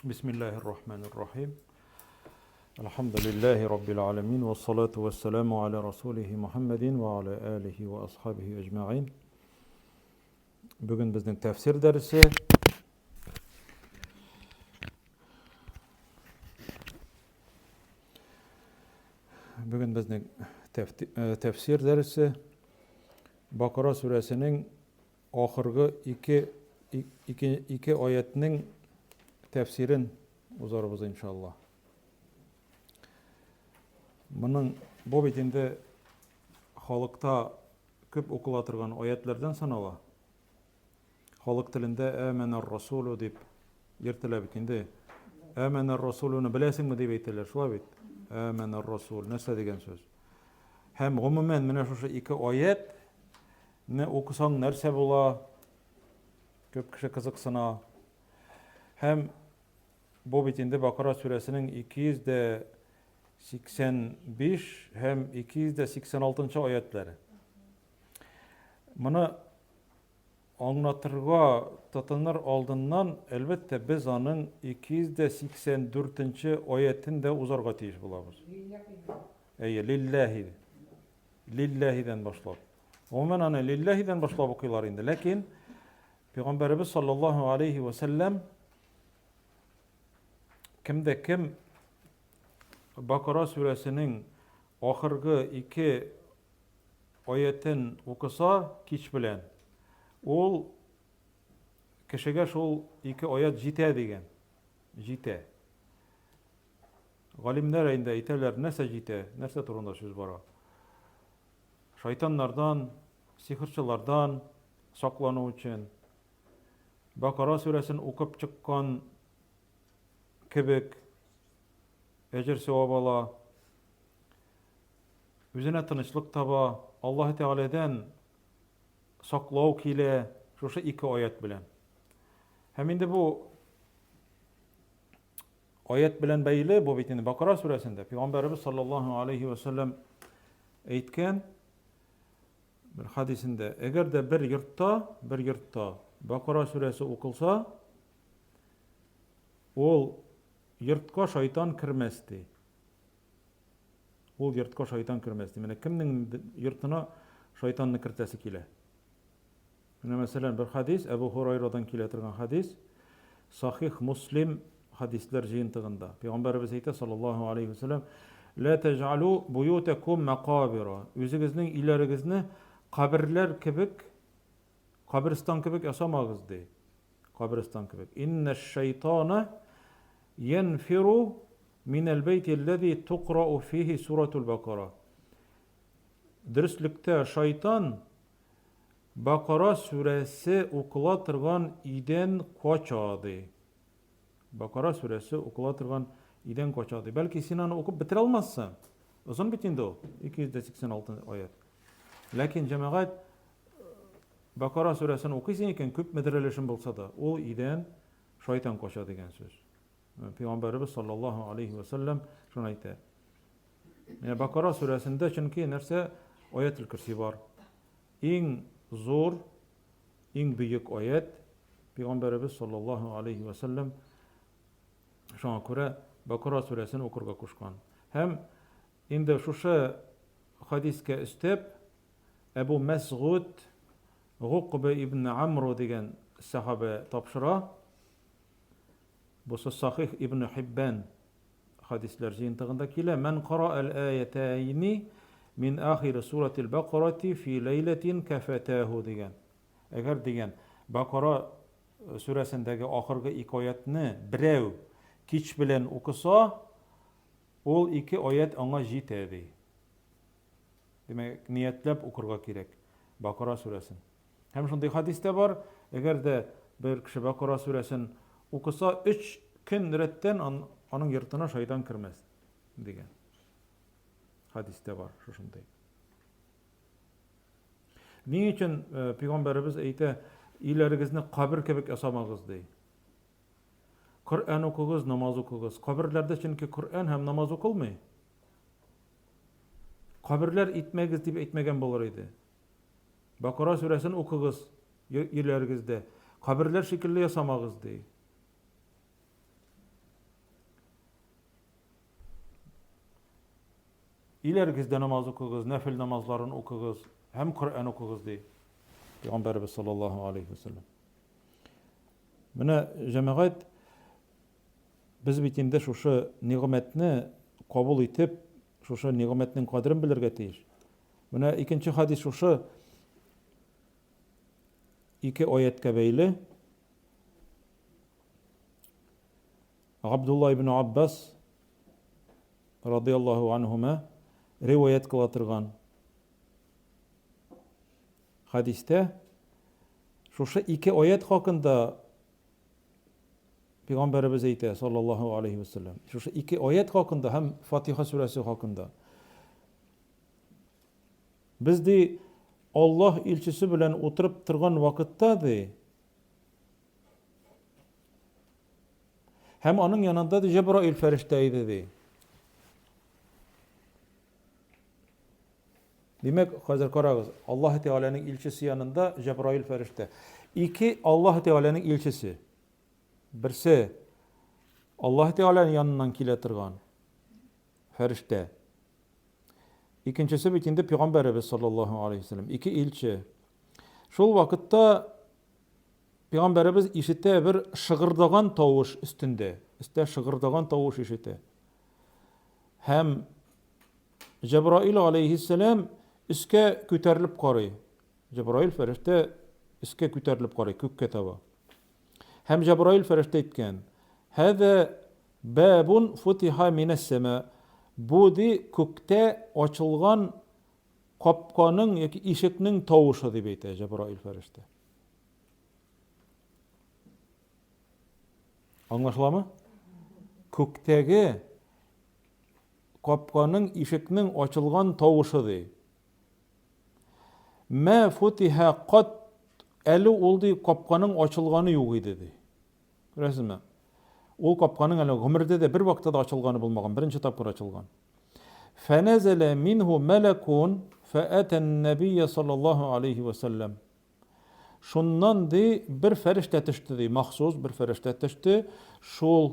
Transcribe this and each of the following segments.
Bismillahirrahmanirrahim. Elhamdülillahi Rabbil alemin. Ve salatu ve selamu ala Resulihi Muhammedin ve ala alihi ve ashabihi ecma'in. Bugün bizning tefsir dersi. Bugün bizning tefsir dersi Bakara suresinin ahırgı iki ayetinin tefsirin uzarımız inşallah. Bunun bu bitinde halkta köp okulatırgan ayetlerden sanala. Halk tilinde "Âmener Rasûlü" deyip yırtıla bitinde "Âmener Rasûlü'nü bilesin mi?" deyip eytirler. Şula bit. "Âmener Rasûl" näse degen söz. Hem gumumen mine şu iki ayet ne okusan nerse bola, köp kişi kızıksına. Hem bu bitinde Bakara suresinin 285 hem 286 ayetleri. Bunu anlatırga tutanır aldından elbette biz onun 284. ayetinde uzarga tiyiş bulabız. Lillahi. Lillahi'den başlap. Omen ana lillahi'den başlap okuylar indi. Lakin Peygamberimiz sallallahu aleyhi ve sellem kimde kim Bakara suresinin ahırgı iki ayetin okusa kiç bilen ol kişiге şol iki ayet jite degen. Jite. Galimler ayında iterler nese jite, nese turunda söz bara. Şeytanlardan, sihirçilerden saklaну için Bakara suresini okup çıkkan kibik ecir sevap ala, üzüne tınışlık taba, Allah Teala'dan saklav kile şu iki ayet bilen. Hem indi bu ayet bilen beyli bu bitini Bakara suresinde Peygamberimiz sallallahu aleyhi ve sellem eytken bir hadisinde eğer de bir yurtta Bakara suresi okulsa ol yurtqa şeytan kirmesdi. Ol yurtqa şeytan kirmesdi. Yani kimning yurtuna şeytanны kirtesi kile. Mesela bir hadis Ebu Hurayra'dan kiletirgan hadis Sahih Muslim hadisler jıyıntığında. Peygamberimiz eyte sallallahu aleyhi ve sellem La tec'alu buyutekum maqabira. Üzügüzün ilerigizni kabirler kibik kabristan kibik yasamağız dey. Kabristan kibik. İnne'ş-şeytana yenfiru minel beytillezî tuqra'u fihi suratul Bakara. Dürüstlükte şeytan Bakara suresi okulatırgan iden koçadı. Bakara suresi okulatırgan iden koçadı. Belki Sinan'ı okup bitir almazsa. Uzun bitindi o. 286 ayet. Lakin cemaat Bakara suresini okuysan iken köp medireleşin bulsa da o iden şeytan koçadı degen söz. Peygamberimiz sallallahu aleyhi ve sellem şunu aytdı. Yani Bakara suresinde çünkü nerse ayet-ül kürsi var. En zor, en büyük ayet Peygamberimiz sallallahu aleyhi ve sellem şuna göre Bakara suresini okurga kuşkan. Hem indi şu hadiske istep Ebu Mes'ud Uqbe ibn Amr degen sahabe tapşıra. Bu Sahih İbn Hibban hadisler jıyıntığında kile men qara'al ayetayni min ahir suratil Bakarati fi leyletin kefetahu degen. Eğer degen Bakara suresindeki ahırgı iki ayetini birev kiç bilen okusa ol iki ayet ona jitedi. Demek niyetlep okurga gerek Bakara suresini. Hem şunday hadiste var, eğer de bir kişi Bakara suresini okusa 3 gün retten onun yurtuna şeytan kirmez degen. Hadiste var şu şunday. Niçin Peygamberimiz eyte ilerigizni kabir kebek yasamağız dey. Kur'an okuyuz, namaz okuyuz. Kabirlerde çünkü Kur'an hem namaz okulmay. Kabirler itmegiz deyip etmegen bolar idi. Bakara suresini okuyuz ilerigizde. Kabirler şekilli yasamağız dey. İlergizde namaz okuyunuz, nafil namazlarını okuyunuz, hem Kur'an okuyunuz diye. Peygamberimiz sallallahu aleyhi ve sellem. Mine cemaat biz bitinde şuşu nimetni kabul etip, şuşu nimetnin kadrini bilirge tiyir. Mine ikinci hadis şuşu iki ayetke beyli. Abdullah ibn Abbas radıyallahu anhuma rivayet kılatırgan hadiste şuşu iki ayet hakkında Peygamberimiz eyte sallallahu aleyhi ve sellem. Şuşu iki ayet hakkında hem Fatiha suresi hakkında. Biz de Allah ilçisi bilen oturup turgan vakitte de hem onun yanında da Cebrail ferişteydi de. Demek hazır karagız Allah Teala'nın ilçisi yanında Cebrail ferişte. İki Allah Teala'nın ilçisi. Birisi Allah Teala'nın yanından kiletirgan ferişte. İkincisi bitinde Peygamberimiz sallallahu aleyhi ve sellem. İki ilçi. Şol vakitte Peygamberimiz işitte bir şıgırdagan tavuş üstünde. İşte şıgırdagan tavuş işitte. Hem Cebrail aleyhisselam üske küterilip qarı. Cebrail ferişte üske küterilip qarı. Kök ketaba. Hem Cebrail ferişte etken. Hâze bâbun futiha mine's-semâ. Bu di kökte açılgan kapkanın yoki eshikning tavuşu deb aytadi Cebrail ferişte. Anlaşılamı? Köktegi kapkanın eshikning açılgan tavuşu deydi. Ma futiha qat eli oldu kapkanın açılganı yok idi dedi. Görürsünüz mü? O kapkanın eli ömürde de bir vakıtta da açılganı bulmagan, birinci tapır açılgan. Fenezele minhu melekun fe'eten nebiyye sallallahu aleyhi ve sellem. Şundan di bir ferişte tişti di, mahsus bir ferişte tişti. Şul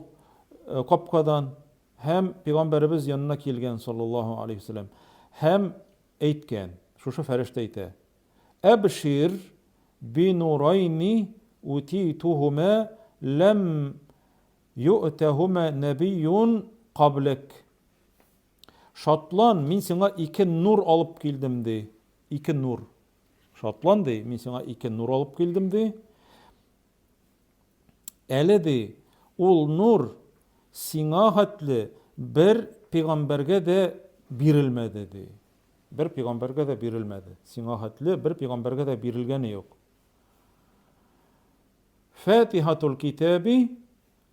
kapkadan hem Peygamberimiz yanına kelgen sallallahu aleyhi ve sellem hem eytken, şu ferişte eyte. Ebşir bi nurayni utituhuma lem yu'tehuma nebiyyun qablek. Şatlan, min sana iki nur alıp geldim de. İki nur. Şatlan de, min sana iki nur alıp geldim de. Ele de, ol nur sina hatli bir peygamberge de birilmedi de. Bir peygamberge de birilmedi. Sina hatli bir peygamberge de birilgeni yok. Fatihatul kitabi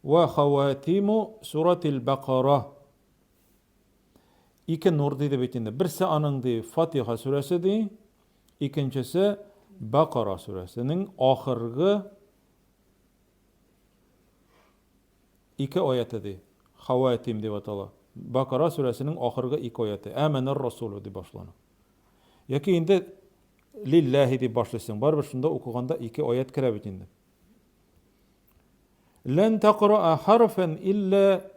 ve havatimu suratil Bakara. İki nur dedi bitinde. Birisi anın de Fatiha suresi de, ikincisi Bakara suresinin ahırgı iki ayeti de. Havatim de vatala. Bakara suresinin ahırgı iki ayeti. Amener Resulü de başlanır. Yaki indi lillahi de başlasın. Barbar şunda okuganda iki ayet kire bitinde. Len taqra'a harfen illa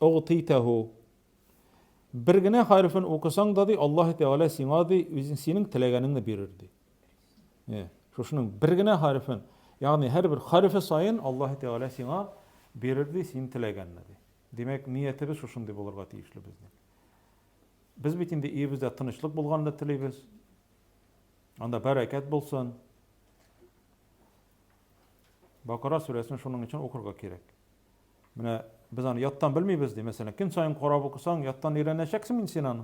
uğtitehu. Birgine harfin okusan da Allah Teala sana senin tilegenini verirdi. Şunun birgine harfin, yani her bir harfi sayın Allah Teala sana verirdi senin tilegenini. Demek niyetimiz şunday bolurga tiyişli bizning. Biz bitinde iyibizde tinchlik bolganını tileybiz. Anda bereket bolsun. Bakara suresini şunun için okurga kerak. Mine biz onu yattan bilmeybiz de. Mesela gün sayın Kur'an okusan yattan öğreneceksin mi sen?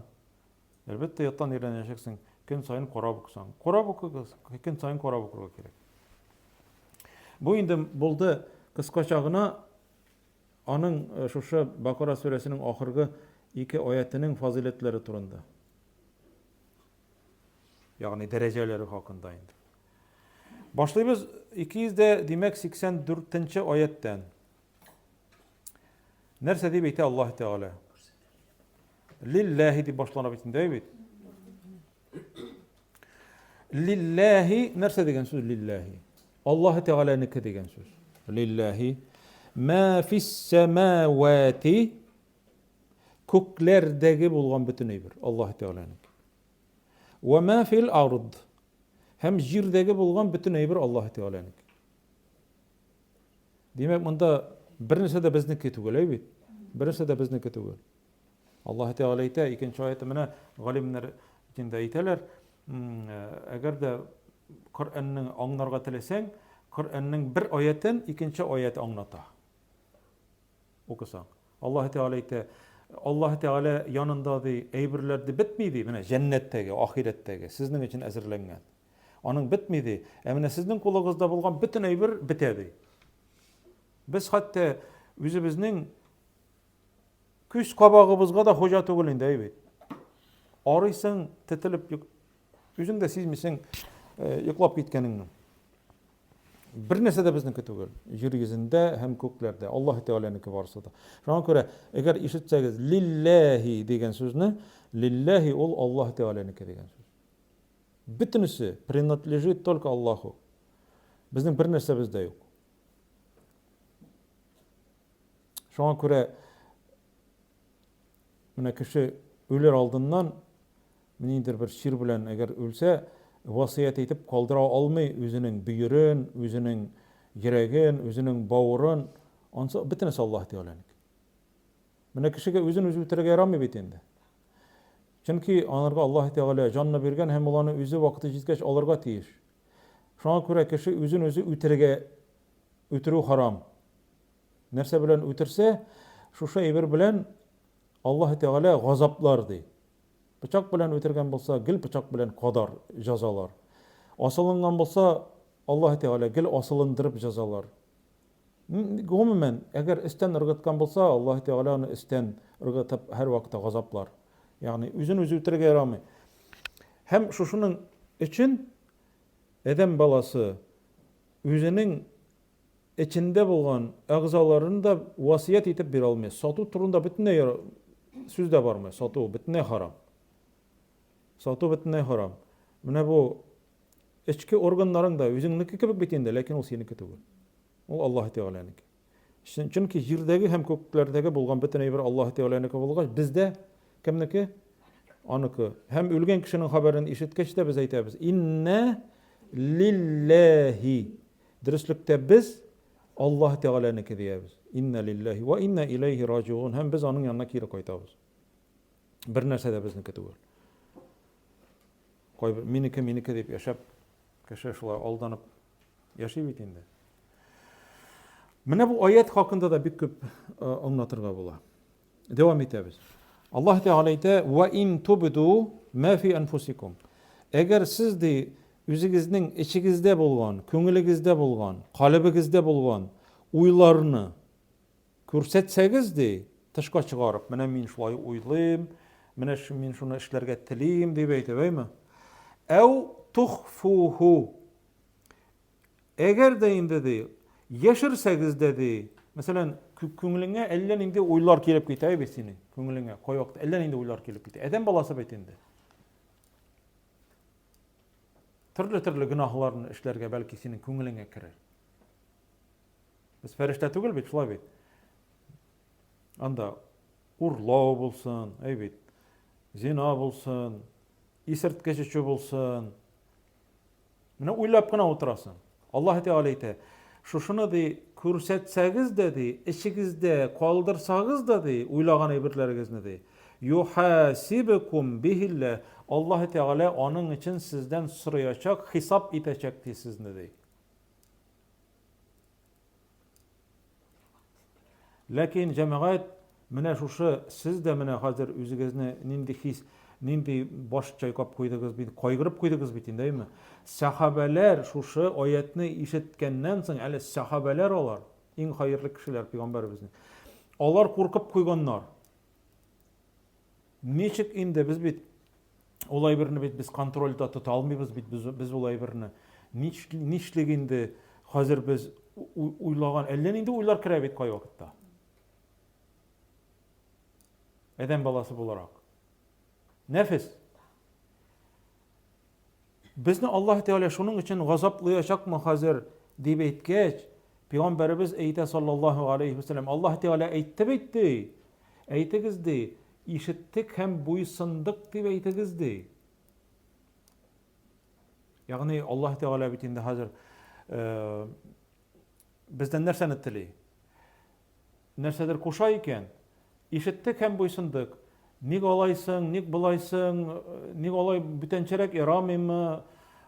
Elbette yattan öğreneceksin. Gün sayın Kur'an okusan. Kur'an okuyuz. Gün sayın Kur'an okurga kerak. Bu indi buldu kıskaçağına onun şu Bakara suresinin ahırgı iki ayetinin faziletleri turunda. Yani dereceleri hakkında indi. Başlayız 200'de demek 84. ayetten. Nerse deyip eyte Allah Teala. Lillahi deyip başlanabilir değil mi? Lillahi nerse degen söz lillahi. Allah Teala ne degen söz. Lillahi ma fis semavati Köklerdäge bolgan bütün eýber Allah Teala'nın. Ve ma fil ard. Hem jirdäge bolgan bütün eýber Allah Teala'nın. Demek bunda birinçe de bizniki tugul eýbit. Birinçe de bizniki tugul. Allah Teala aýta ikinci aýatda mena galimler içinde aýtalar, eger de Kur'anyň aňlarga tileseň, Kur'anyň bir aýatyn ikinci aýaty aňlata. Okusaň. Allah Teala aýta, Allah Teala yanındady eýberlerdi bitmidi, mena jennetdägi, ahiretdägi sizning için äzirlengen. Anyň bitmidi. Emine sizning kulağınızda bolgan bütün eýber bitedi. Biz hatta özübizning küs kabağımızga da hoca tugul indi eýbit. Arıysın, titilip, özüň de sizmisin ýyklap gitkenini. Bir nese de bizniki tugul. Yer yüzünde hem köklerde Allah Teala'nınki barsa da. Şoňa göre eger işitsegiz lillahi degen sözünü, lillahi ol Allah Teala'nınki degen söz. Bütünüsi принадлежит только Allahu. Bizning bir nese bizde yok. Şoňa göre mene kişi öler aldından menindir bir şir bilen eger ölse wasiyet etip kaldıra almay özünün büyürün, özünün yüregin, özünün bawryn, onsa bitnesi Allah Teala'nınki. Mene kişiге özün özü bitirge yaramay bitende. Çünki onlarga Allah Teala janna bergen hem olany özü wagty jetgeç alarga tiýiş. Şoňa göre kişi özün özü ötürü haram. Nerse bilen ötürse, şuşa eýber bilen Allah Teala gazaplardy. Bıçak bilen ötürgen bolsa, gil bıçak bilen kadar jazalar. Asılıngan bolsa, Allah Teala gil asılındırıp jazalar. Gumumen, eger isten ırgıtkan bolsa, Allah Teala onu isten ırgıtıp her vakta gazaplar. Yani özün özü ötürge yaramay. Hem şuşunun için edem balası özünün içinde bolgan agzalaryny da wasiyet etip bir almay. Satu turunda bütünle söz de barmy? Satu bütünle haram. Satu bütünle haram. Mene bu içki organlaryň da özüňniki kebek bitende, lekin ol seniki tugul. Ol Allah Teala'nınki. Çünki jirdägi hem köklerdägi bolgan bütün eýber Allah Teala'nınki bolgaç, bizde kimniki? Anyky. Hem ölgen kişinin haberini işitgeç de biz aýtabys. Inne lillahi. Dürüstlükde biz Allah Teala'nınki diýäbis. Inna lillahi ve inna ileyhi raciun. Hem biz anyň ýanyna kiri goýtabys. Bir nerse de bizniki tugul. Miniki diýip ýaşap, kişi şulay aldanyp ýaşaýp bitende. Mene bu aýat hakynda da bir köp anlatyrga bolar. Dewam etebis. Allah Teala aýta: "Ve in tubdu ma fi anfusikum." Eger siz de özüňizning içigizde bolgan, köňüligizde bolgan, kalbigizde bolgan uýlaryny körsetsegiz de tyşka çygaryp, mene men şulay uýlaýym, mene men şunu işlerge tileýim diýip aýtabymy? Ew tuhfuhu. Eger de indi de yaşırsegiz dedi. Mesela köňüliňe elleninde uýlar kelip gitýär seni. Köňüliňe koý wagt elleninde uýlar kelip gitýär. Edem balası betinde. Türlü günahlarını işlerge belki senin köňüliňe kirer. Biz ferişte tugul bit, şulay bit. Anda urlaw bolsun, eýbit. Zina bolsun, isirtgeçi bolsun. Mene uýlap gana oturasın. Allah Teala aýta, şuşunu di körsetsegiz dedi, içigizde kaldırsagiz dedi, uýlagan eýberlerigizni di. Yuhasibukum bihillah. Allah Teala onun için sizden soraýajak, hisap etecekti sizni di. Lakin cemaat mene şuşu siz de mene hazır özüňizni nindi baş çaýkap koýdygyz bit, koýgurup koýdygyz bitindämi? Sahabeler şuşu aýatny işitkenden soň, äle sahabeler olar, iň haýyrly kişiler peýgamberimizni. Olar korkup koýganlar. Niçik indi biz bit olay birini bit biz kontrolda tuta almaýbys bit biz olay birini. Niçliginde hazır biz uýlagan elden indi uýlar kirä bit koý wagtda. Edem balası bolarak. Nefis. Bizni Allah Teala şunun için gazaplaýajakmy hazır diýip aýtgeç, Peygamberimiz eýte sallallahu aleyhi ve sellem Allah Teala aýtdy bitdi. Aýtygizdi, ишеттек һәм буйсындык дип әйтегез ди. Ягъни Аллаһ Тәгалә бит инде хәзер бездән нәрсәне тели? Нәрсәдер куша икән. Ишеттек һәм буйсындык. Ник алайсың, ник булайсың, ник алай бүтәнчәрәк ярамыймы?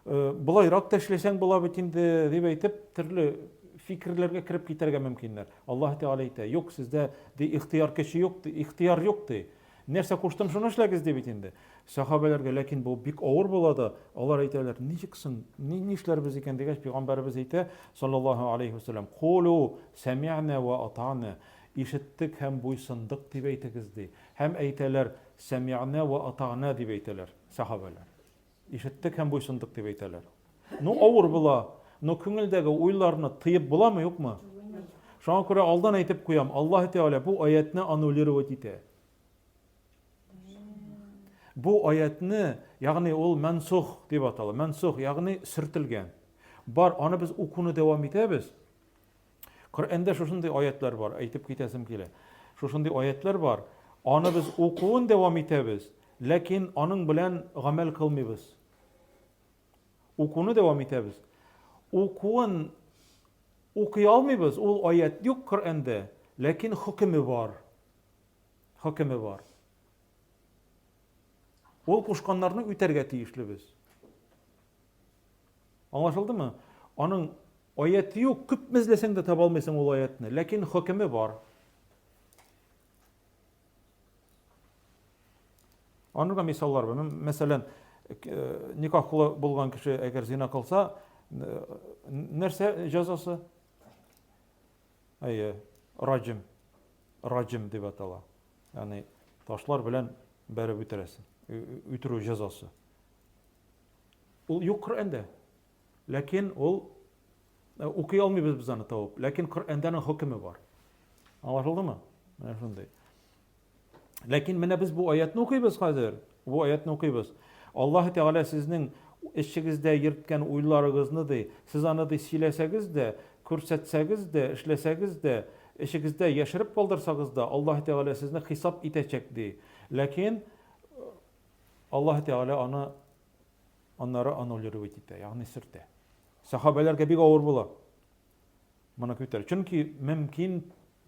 Булайрак та эшләсәң була бит инде дип әйтеп, төрле фикерләргә кирип китәргә мөмкиннәр. Аллаһ Тәгалә әйтә, юк, сездә ихтияр көче юк, ихтияр юк ди. Нәрсә куштым, шуны эшләгез ди бит инде. Сахабаларга, ләкин бу бик авыр була да, алар әйтәләр, ничексең, ни эшләрбез икән дигәч, пәйгамбәрбез әйтә, саллаллаһу алейхи ва саллям, "Кулу сами'на ва атa'на", ишеттек һәм буйсындык дип әйтегез ди. Һәм әйтәләр, "Сами'на ва атa'на" дип әйтәләр сахабалар. Ишеттек һәм буйсындык дип әйтәләр. Авыр була, күңелдәге уйларны тыеп буламы, юкмы? Шуңа күрә алдан әйтеп куям, Аллаһ Тәгалә бу аятны аннулировать итә. Бу аятны, ягъни ул мансух дип атала. Мансух, ягъни сөртелгән. Бар, аны без укуны дәвам итәбез. Коръәндә шушындый аятлар бар, әйтеп китәсем килә. Шушындый аятлар бар. Аны без укуын дәвам итәбез, ләкин аның белән гамәл кылмыйбыз. Укуны дәвам итәбез. Укуын укый алмыйбыз, ул аят юк Коръәндә, ләкин хөкеме бар. Хөкеме бар. Ул кушканнарны үтәргә тиешлебез. Аңлашылдымы? Аның аяты юк, күп мезләсәң дә таба алмыйсың ул аятны, ләкин хөкеме бар. Анырга мисаллар бар. Мәсәлән, никахлы булган кеше әгәр зина кылса, нәрсә җәзасы? Раҗим. Раҗим дип атала. Ягъни ташлар белән бәреп үтерәсең. Үтерү җәзасы. Ул юк Коръәндә. Ләкин ул укый алмыйбыз без аны табып. Ләкин Коръәндәнең хөкеме бар. Аңлашылдымы? Менә шундый. Ләкин менә без бу аятны укыйбыз хәзер. Бу аятны укыйбыз. Аллаһ Тәгалә сезнең эчегездә йөрткән уйларыгызны ди, сез аны ди сөйләсәгез дә, күрсәтсәгез дә, эшләсәгез дә, эчегездә яшереп калдырсагыз да, Аллаһ Тәгалә сезне хисап итәчәк ди. Ләкин Аллаһ Тәгалә аннары аннулировать итә, ягъни сөртә. Сахабаларга бик авыр була. Моны күтәр. Чөнки мөмкин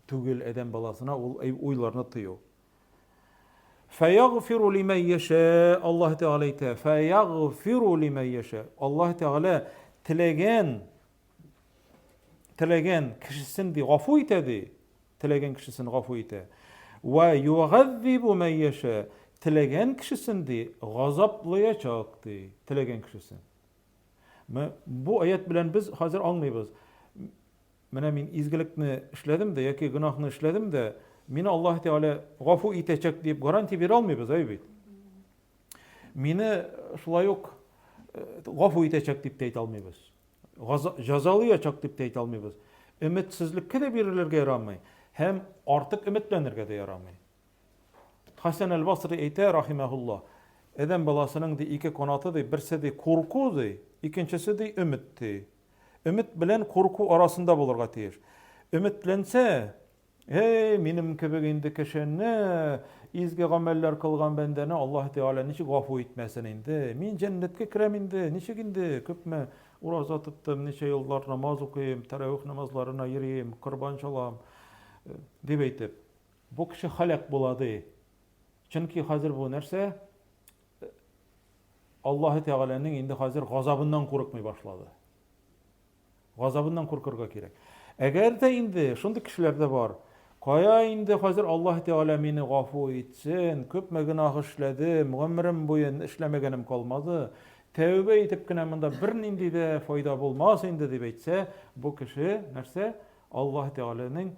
түгел адәм баласына ул уйларны тыю. فَيَغْفِرُ لِمَنْ يَشَاءُ Аллаһ Тәгалә әйтә. فَيَغْفِرُ لِمَنْ يَشَاءُ Аллаһ Тәгалә теләгән кешесен ди гафу итә ди. Теләгән кешесен гафу итә. وَيُعَذِّبُ مَنْ يَشَاءُ Теләгән кешесен ди газаплаячак ди. Теләгән кешесен. Бу аят белән без хәзер аңлыйбыз. Менә мин изгелекне эшләдем дә яки гынаһны эшләдем дә, мине Аллаһ Тәгалә гафу итәчәк дип гарантия бирә алмыйбыз, бит. Мине шулай ук гафу итәчәк дип әйтә алмыйбыз. Җәзалаячак дип әйтә алмыйбыз. Өметсезлеккә дә бирелергә ярамый, һәм артык өметләнергә дә ярамый. Хасан әл-Басри әйтә рахимахуллаһ, адәм баласының ди ике канаты ди, берсе ди курку ди, икенчесе ди өмет ди. Өмет белән курку арасында булырга тиеш. Өметләнсә, минем кебек инде кешене изге гамәлләр кылган бәндәне Аллаһ Тәгалә ничек гафу итмәсен инде? Мин җәннәткә керәм инде, ничек инде? Күпме ураза тоттым, ничә еллар намаз укыйм, тәравих намазларына йөрим, корбан чалам дип әйтеп. Бу кеше халак була ди. Чөнки хәзер бу нәрсә Аллаһ Тәгаләнең инде хәзер газабыннан курыкмый башлады. Газабыннан куркырга кирәк. Әгәр дә инде шундый кешеләр дә бар. Кая инде хәзер Аллаһ Тәгалә мине гафу итсен, күпме гынаһ эшләдем, гомрем буен эшләмәгәнем калмады. Тәүбә итеп кенә монда бер нинди дә файда булмас инде дип әйтсә, бу кеше нәрсә? Аллаһ Тәгаләнең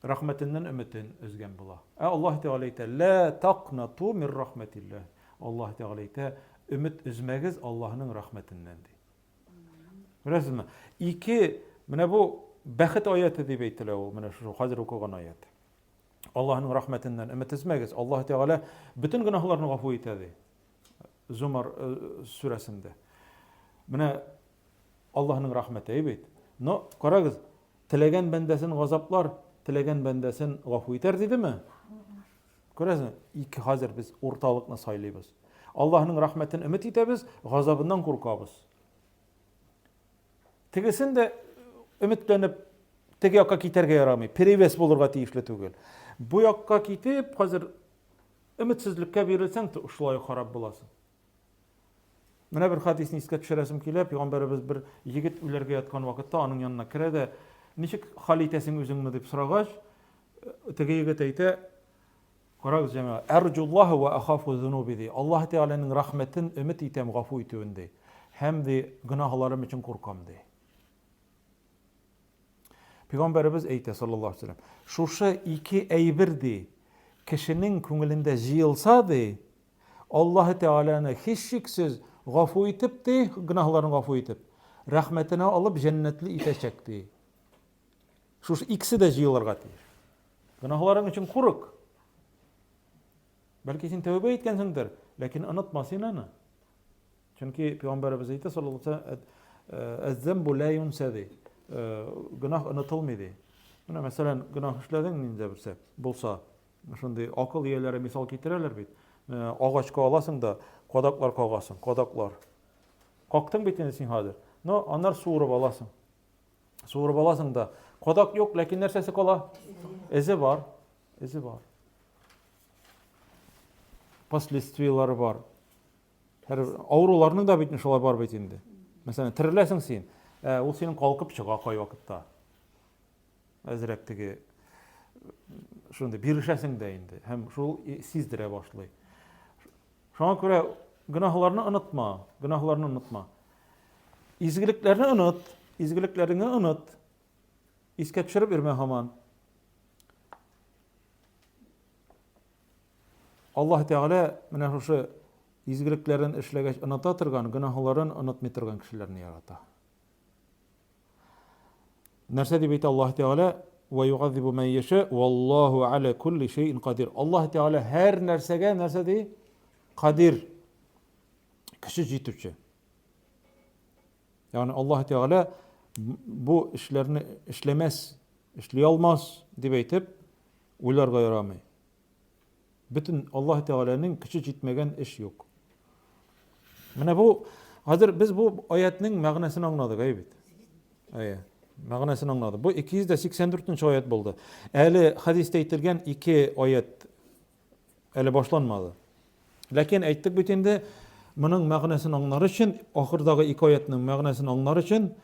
рәхмәтеннән өметен өзгән була. Аллаһ Тәгалә әйтә: "Ла тaqnatu min rahmatillah." Аллаһ Тәгалә әйтә: "Өмет өзмәгез Аллаһның рәхмәтеннән" ди. Күрәсезме? Менә бу бәхет аяты дип әйтелә ул, менә шу хәзер укыган аят. Аллаһның рәхмәтеннән өмет өзмәгез. Аллаһ Тәгалә бөтен гынаһларны гафу итә ди. Зумар сүрәсендә. Менә Аллаһның рәхмәте бит. Карагыз, теләгән бәндәсен газаплар, теләгән бәндәсен гафу итәр дидеме? Көрәсің, ике хәзер без орталыкны сайлыйбыз. Аллаһның рәхмәтен өмет итәбез, газабыннан куркабыз. Тегесен дә өметләнеп теге якка китәргә ярамый, перевес булырга тиешле түгел. Бу якка китеп, хәзер өметсезлеккә бирелсәң, шулай харап буласың. Менә бер хадисне искә төшерәсем килә, Пәйгамбәрбез бер егет үләргә яткан вакытта аның янына керә дә, ничек хәл итәсең үзеңне дип сорагач, теге егет әйтә, карагыз җәмәгать, арҗуллаһ ва ахафу зунуби ди. Аллаһ Тәгаләнең рәхмәтен өмет итәм, гафу итүен ди. Һәм ди гөнаһларым өчен куркам ди. Пәйгамбәрбез әйтә саллаллаһу алейһи ва саллям, шушы ике әйбер ди, кешенең күңелендә җыелса ди, Аллаһ Тәгаләне һичшиксез гафу итеп ди, гөнаһларын гафу итеп, рәхмәтенә алып җәннәтле итәчәк ди. Шушы икесе дә җыелырга тиеш. Гөнаһларың өчен курык. Бәлки син тәүбә иткәнсеңдер, ләкин онытма син аны. Чөнки Пәйгамбәрбез әйтә саллаллаһу алейһи ва саллям, "Әз-зәмбу ла юнса" ди. Гөнаһ онытылмый ди. Менә мәсәлән, гөнаһ эшләдең нинди берсе булса, шундый акыл ияләре мисал китерәләр бит. Агачка аласың да, кадаклар кагасың, кадаклар. Кактың бит инде син хәзер. Но аннар суырып аласың. Суырып аласың да, кадак юк, ләкин нәрсәсе кала? Эзе бар, эзе бар. Последствиялары бар. Ауруларның да бит шулай бар бит инде. Мәсәлән, тереләсең син, ул синең калкып чыга кай вакытта. Әзрәк теге шунда бирешәсең дә инде, һәм шул сиздерә башлый. Шуңа күрә гөнаһларны онытма, гөнаһларны онытма. Изгелекләрне оныт, изгелекләреңне оныт. Искә төшереп йөрмә һаман. Аллаһ Тәгалә менә шушы изгелекләрен эшләгәч оныта торган, гөнаһларын онытмый торган кешеләрне ярата. Нәрсә дип әйтә Аллаһ Тәгалә? Ва югазибу ман яша, валлаһу аля кулли шайин кадир. Аллаһ Тәгалә һәр нәрсәгә нәрсә ди? Кадир. Кеше җитүче. Ягъни Аллаһ Тәгалә бу эшләрне эшләмәс, эшли алмас дип әйтеп уйларга ярамый. Bütün Аллаһ Тәгаләнең кеше җитмәгән эш юк. Менә бу хәзер без бу аятның мәгънәсен аңладык, бит. Мәгънәсен аңлады. Бу 284-нче аят булды. Әле хадистә әйтелгән 2 аят әле башланмады. Ләкин әйттек бит инде, моның мәгънәсен аңлар өчен, ахырдагы 2 аятның мәгънәсен аңлар өчен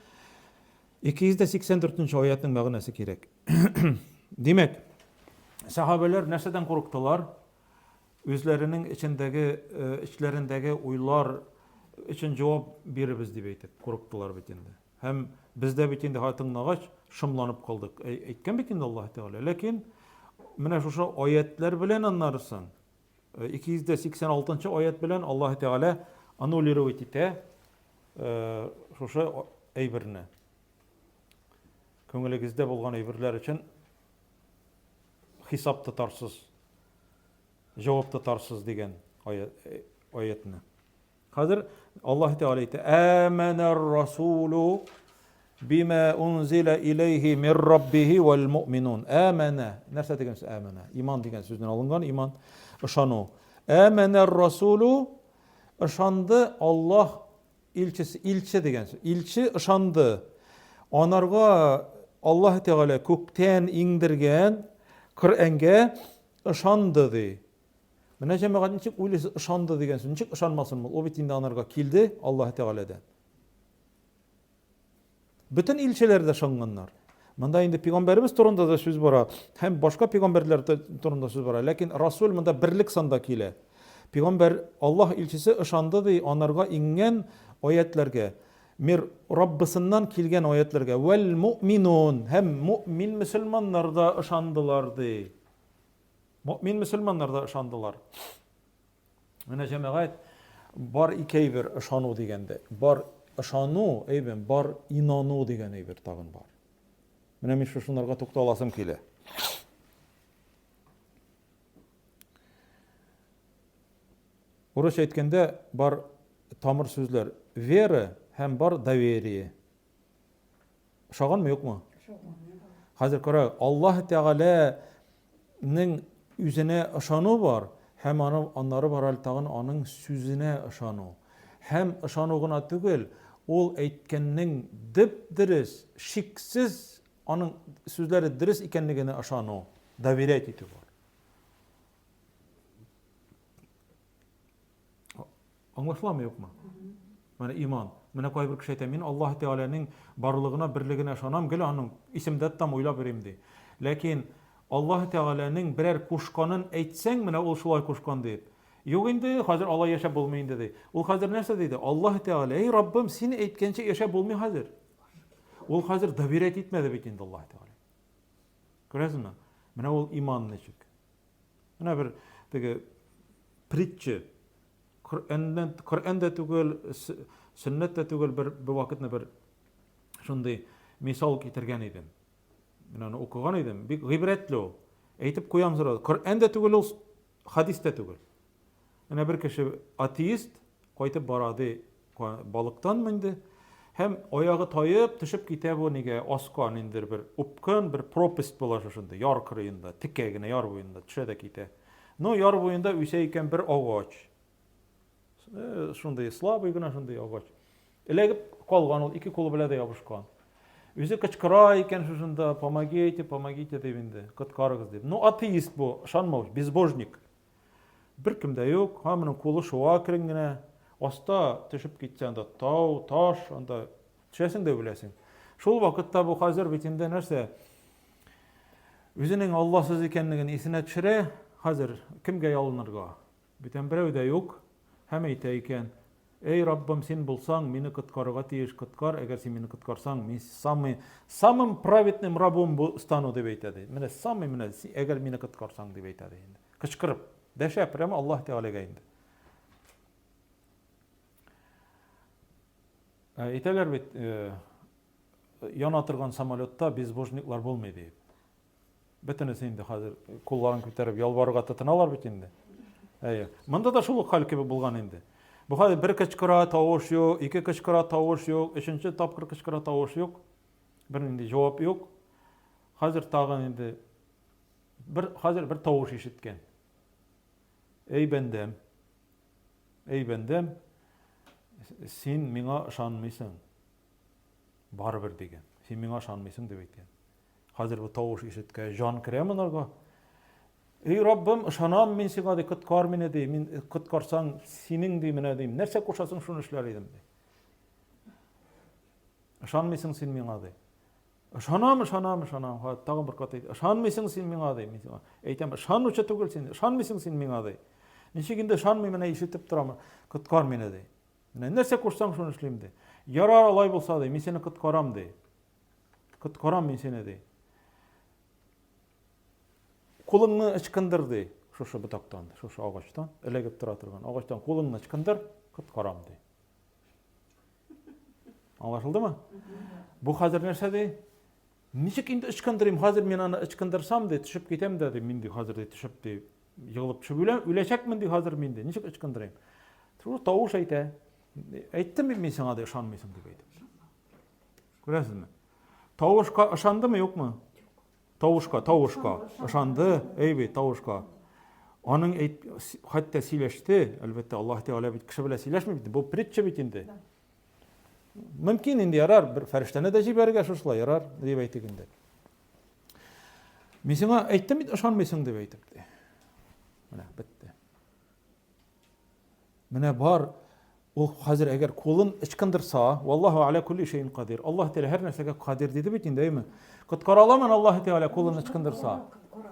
284-нче аятның мәгънәсе кирәк. Димәк, сахабалар нәрсәдән курыктылар? Үзләренең ичләрендәге уйлар өчен җавап биребез дип әйтеп курыктылар бит инде. Һәм бездә бит инде хатыңнагач шымланып калдык. Әйткән бит инде Аллаһ Тәгалә. Ләкин менә шушы аятлар белән аннарысын 286-нчы аят белән Аллаһ Тәгалә аннулировать итә шушы әйберне. Күңелегездә булган әйберләр өчен хисап тотарсыз, җавап тотарсыз дигән аятны. Хәзер Аллаһ Тәгалә әйтә: "Аманар расулу бима унзила илейхи мир раббихи вал муъминун." Амана. Нәрсә дигән сүз амана? Иман дигән сүздән алынган, иман, ышану. Аманар расулу, ышанды Аллаһ илчесе, илче дигән сүз. Илче ышанды. Анарга Аллаһ Тәгалә күктән иңдергән Коръәнгә ышанды ди. Менә җәмәгать ничек уйлыйсыз ышанды дигән сүз? Ничек ышанмасын? Ул бит инде анарга килде Аллаһ Тәгаләдән. Bütün илчеләр дә ышанганнар. Монда инде пәйгамбәрбез турында да сүз бара, һәм башка пәйгамбәрләр турында сүз бара. Ләкин Расул монда берлек санда килә. Пәйгамбәр Аллаһ илчесе ышанды ди анарга иңгән аятларга. Мир Раббысыннан килгән аятларга. Вал муъминун, һәм муъмин мөселманнар да ышандылар ди. Муъмин мөселманнар да ышандылар. Менә җәмәгать бар ике әйбер ышану дигәндә. Бар ышану, әйбен, бар инану дигән әйбер тагын бар. Менә мин шунларга тукталасым килә. Урысча әйткәндә бар тамыр сүзләр. Вера һәм бар доверие. Ышанганмы, юкмы? Хәзер кара, Аллаһ Тәгаләнең üzüne ышану бар, һәм аннары бар әле тагын аның сүзенә ышану. Һәм ышану гына түгел, ул әйткәннең дөп-дөрес, шиксез аның сүзләре дөрес икәнлегенә ышану, доверять итү бар. Аңлашыламы юкмы? Менә иман. Менә кайбер кеше әйтә, мин Аллаһ Тәгаләнең барлыгына, бирлегенә ышанам, гел аның исемдә тотам, уйлап йөрим ди. Ләкин Аллаһ Тәгаләнең берәр кушканын әйтсәң, менә ул шулай кушкан дип. Юк инде, хәзер алай яшәп булмый инде ди. Ул хәзер нәрсә диде? Аллаһ Тәгалә, эй Раббым, син әйткәнчә яшәп булмый хәзер. Ул хәзер доверять итмәде бит инде Аллаһ Тәгалә. Күрәсезме? Менә ул иман ничек. Менә бер теге притча. Коръәндә түгел, сөннәттә түгел, бер вакытны бер шундый мисал китергән идем. Мин аны укыган идем, бик гыйбрәтле ул. Әйтеп куям сразу. Коръәндә түгел, ул хадистә түгел. Менә бер кеше атеист кайтып барады, балыктан менде, һәм аягы таеп төшеп китә бу нигә аскан инде бер упкан, бер пропасть була шунда, яр кырыенда, тиккә генә яр буенда төшә дә китә. Ну, яр буенда үсә икән бер агач. Шундай слабый гына шундай агач. Эләгеп калган ул, ике кулы белән дә ябышкан. Үзе кычкыра икән шунда, помогите, помогите дип инде, коткарыгыз дип. Ну, атеист бу, ышанмаучы, безбожник. Беркем дә юк, һәммәнең кулы шуа кирен генә, аста төшеп китсә анда тау, таш, анда төшәсең дә беләсең. Шул вакытта бу хәзер бит инде нәрсә? Үзенең Аллаһсыз икәнлеген исенә төшерә, хәзер кемгә ялынырга? Битен берәү дә юк. Һәм әйтә икән, эй Раббым, син булсаң, мине коткарырга тиеш, коткар, әгәр син мине коткарсаң, мин самым праведным рабым стану дип әйтә ди. Менә самый, менә әгәр мине коткарсаң дип әйтә ди инде. Кычкырып, дәшә прямо Аллаһ Тәгаләгә инде. Әйтәләр бит, яна торган самолетта безбожниклар булмый дип. Бөтенесе инде хәзер кулларын күтәреп ялварырга тотыналар бит инде. Монда да шул хәл кебек булган инде. Бу хәзер бер кычкыра тавыш юк, ике кычкыра тавыш юк, өченче тапкыр кычкыра тавыш юк. Бер инде җавап юк. Хәзер тагын инде хәзер бер тавыш ишеткән. Эй бәндәм, син миңа ышанмыйсың. Барыбер дигән. Син миңа ышанмыйсың дип әйткән. Хәзер бу тавыш ишеткәч җан керә монарга. Эй Раббым, ышанам мин сиңа ди, коткар мине ди, мин коткарсаң синең ди менә дим. Нәрсә кушасың, шуны эшләр идем ди. Ышанмыйсың син миңа ди. Ышанам. Тагын бер кат әйт. Ышанмыйсың син миңа ди. Мин сиңа әйтәм, ышанучы түгел син. Ышанмыйсың син миңа ди. Ничек инде ышанмый менә ишетеп торам, коткар мине ди. Менә нәрсә кушсаң, шуны эшлим ди. Ярар алай булса ди, мин сине коткарам ди. Коткарам мин сине ди. Кулыңны ычкындыр ди, шушы бутактан, шушы агачтан, эләгеп тора торган агачтан кулыңны ычкындыр, коткарам ди. Аңлашылдымы? Бу хәзер нәрсә ди? Ничек инде ычкындырыйм? Хәзер мин аны ычкындырсам ди, төшеп китәм дә ди, мин ди хәзер ди төшеп ди, егылып төшеп үләчәкмен ди хәзер мин ди. Ничек ычкындырыйм? Шул тавыш әйтә. Әйттем мин сиңа ди, ышанмыйсың дип әйтеп. Күрәсезме? Тавышка ышандымы, юкмы? Тавышка, ышанды, әйбе, тавышка. Аның хәтта сөйләште, әлбәттә Аллаһ Тәгалә бит кеше белән сөйләшмәй бит. Бу притча бит инде. Мөмкин инде ярар, бер фәрештәне дә җибәрергә шушылай ярар, дип әйтик инде. Мин сиңа әйттем бит, ышанмыйсың дип әйтеп ди. Менә бетте. Менә бар, ул хәзер әгәр кулын ычкындырса, валлаһу аля кулли шәйин кадир. Аллаһ Тәгалә һәр нәрсәгә кадир диде бит инде, әйме? Коткара аламын Аллаһ Тәгалә кулын ычкындырса.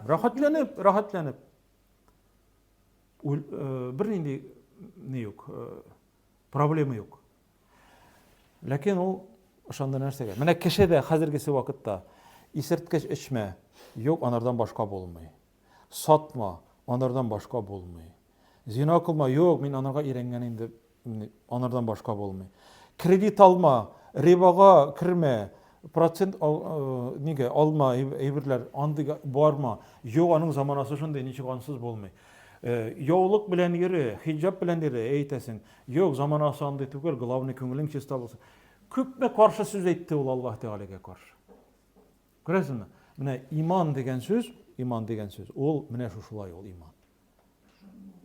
Рәхәтләнеп. Бер нинди не юк, проблема юк. Ләкин ул ышанды нәрсәгә? Менә кеше дә хәзергесе вакытта исерткеч эчмә, юк, анардан башка булмый. Сатма, анардан башка булмый. Зина кылма, юк, мин анарга иренгән инде, анардан башка булмый. Кредит алма, рибага кирмә, процент нигә алма, әйберләр андыга барма. Юк, аның заманасы шундый, ничек ансыз булмый. Яулык белән йөре, хиҗаб белән йөре, әйтәсең. Юк, заманасы андый түгел, главный күңелең чиста булсын. Күпме каршы сүз әйтте ул Аллаһ Тәгаләгә каршы. Күрәсезме? Менә иман дигән сүз иман деген сөз. Ол менә шушылай ол иман.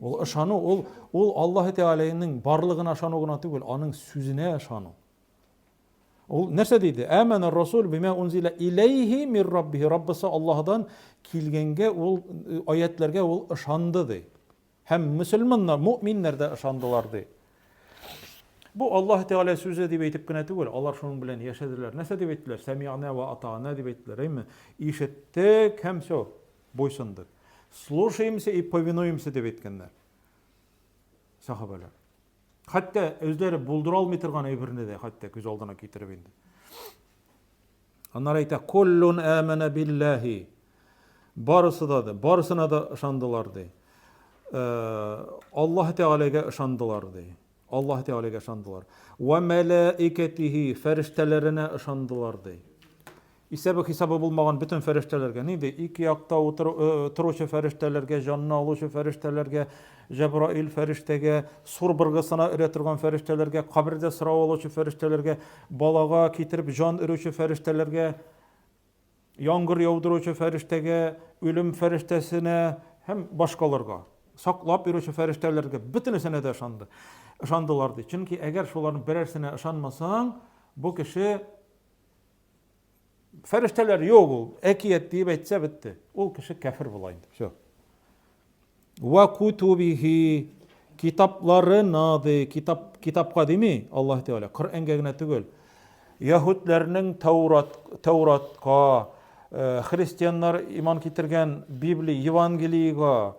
Ол ышану, ол Аллаһ Тәгаләнең барлыгына ышану гына түгел, аның сүзенә ышану. Ул нәрсә диде? Амана расул бима унзила илейхи мир раббихи. Раббысы Аллаһдан килгәнгә ул аятләргә ул ышанды ди. Һәм мөселманнар, мөэминнәр дә ышандылар ди. Бу Аллаһ Тәгалә сүзе дип әйтеп кенә түгел, алар шуның белән яшәделәр. Нәрсә дип әйттеләр? Сами'на ва атa'на дип әйттеләр, әйме? Ишеттек һәм всё, буйсындык. Слушаемся и повинуемся дип әйткәннәр. Сахабалар. Хәтта үзләре булдыра алмый торган әйберне дә хәтта күз алдына китереп инде. Аннар әйтә: "Куллун амана биллаһи." Барысына да ышандылар ди. Аллаһ Тәгаләгә ышандылар ди. Аллаһ Тәгаләгә ышандылар. Ва малаикатихи, фәрештәләренә ышандылар ди. Хисабы булмаган бүтән фәрештәләргә, нинди ике якта торучы фәрештәләргә, җанны алучы фәрештәләргә, Җәбраил фәрештәгә, сур быргысына өрә торган фәрештәләргә, кабердә сорау алучы фәрештәләргә, балага китереп җан өрүче фәрештәләргә, яңгыр яудыручы фәрештәгә, үлем фәрештәсенә һәм башкаларга, саклап йөрүче фәрештәләргә бөтенесенә дә ышандылар ди. Чөнки әгәр шуларның берәрсенә ышанмасаң, бу кеше фәрештәләр юк ул, әкият дип әйтсә бетте. Ул кеше кафир була инде. Всё. Ва кутубихи, китапларына ди, китапка дими Аллаһ Тәгалә, Коръәнгә генә түгел. Яһудләрнең Тауратка, христианнар иман китергән Библия, Евангелиягә,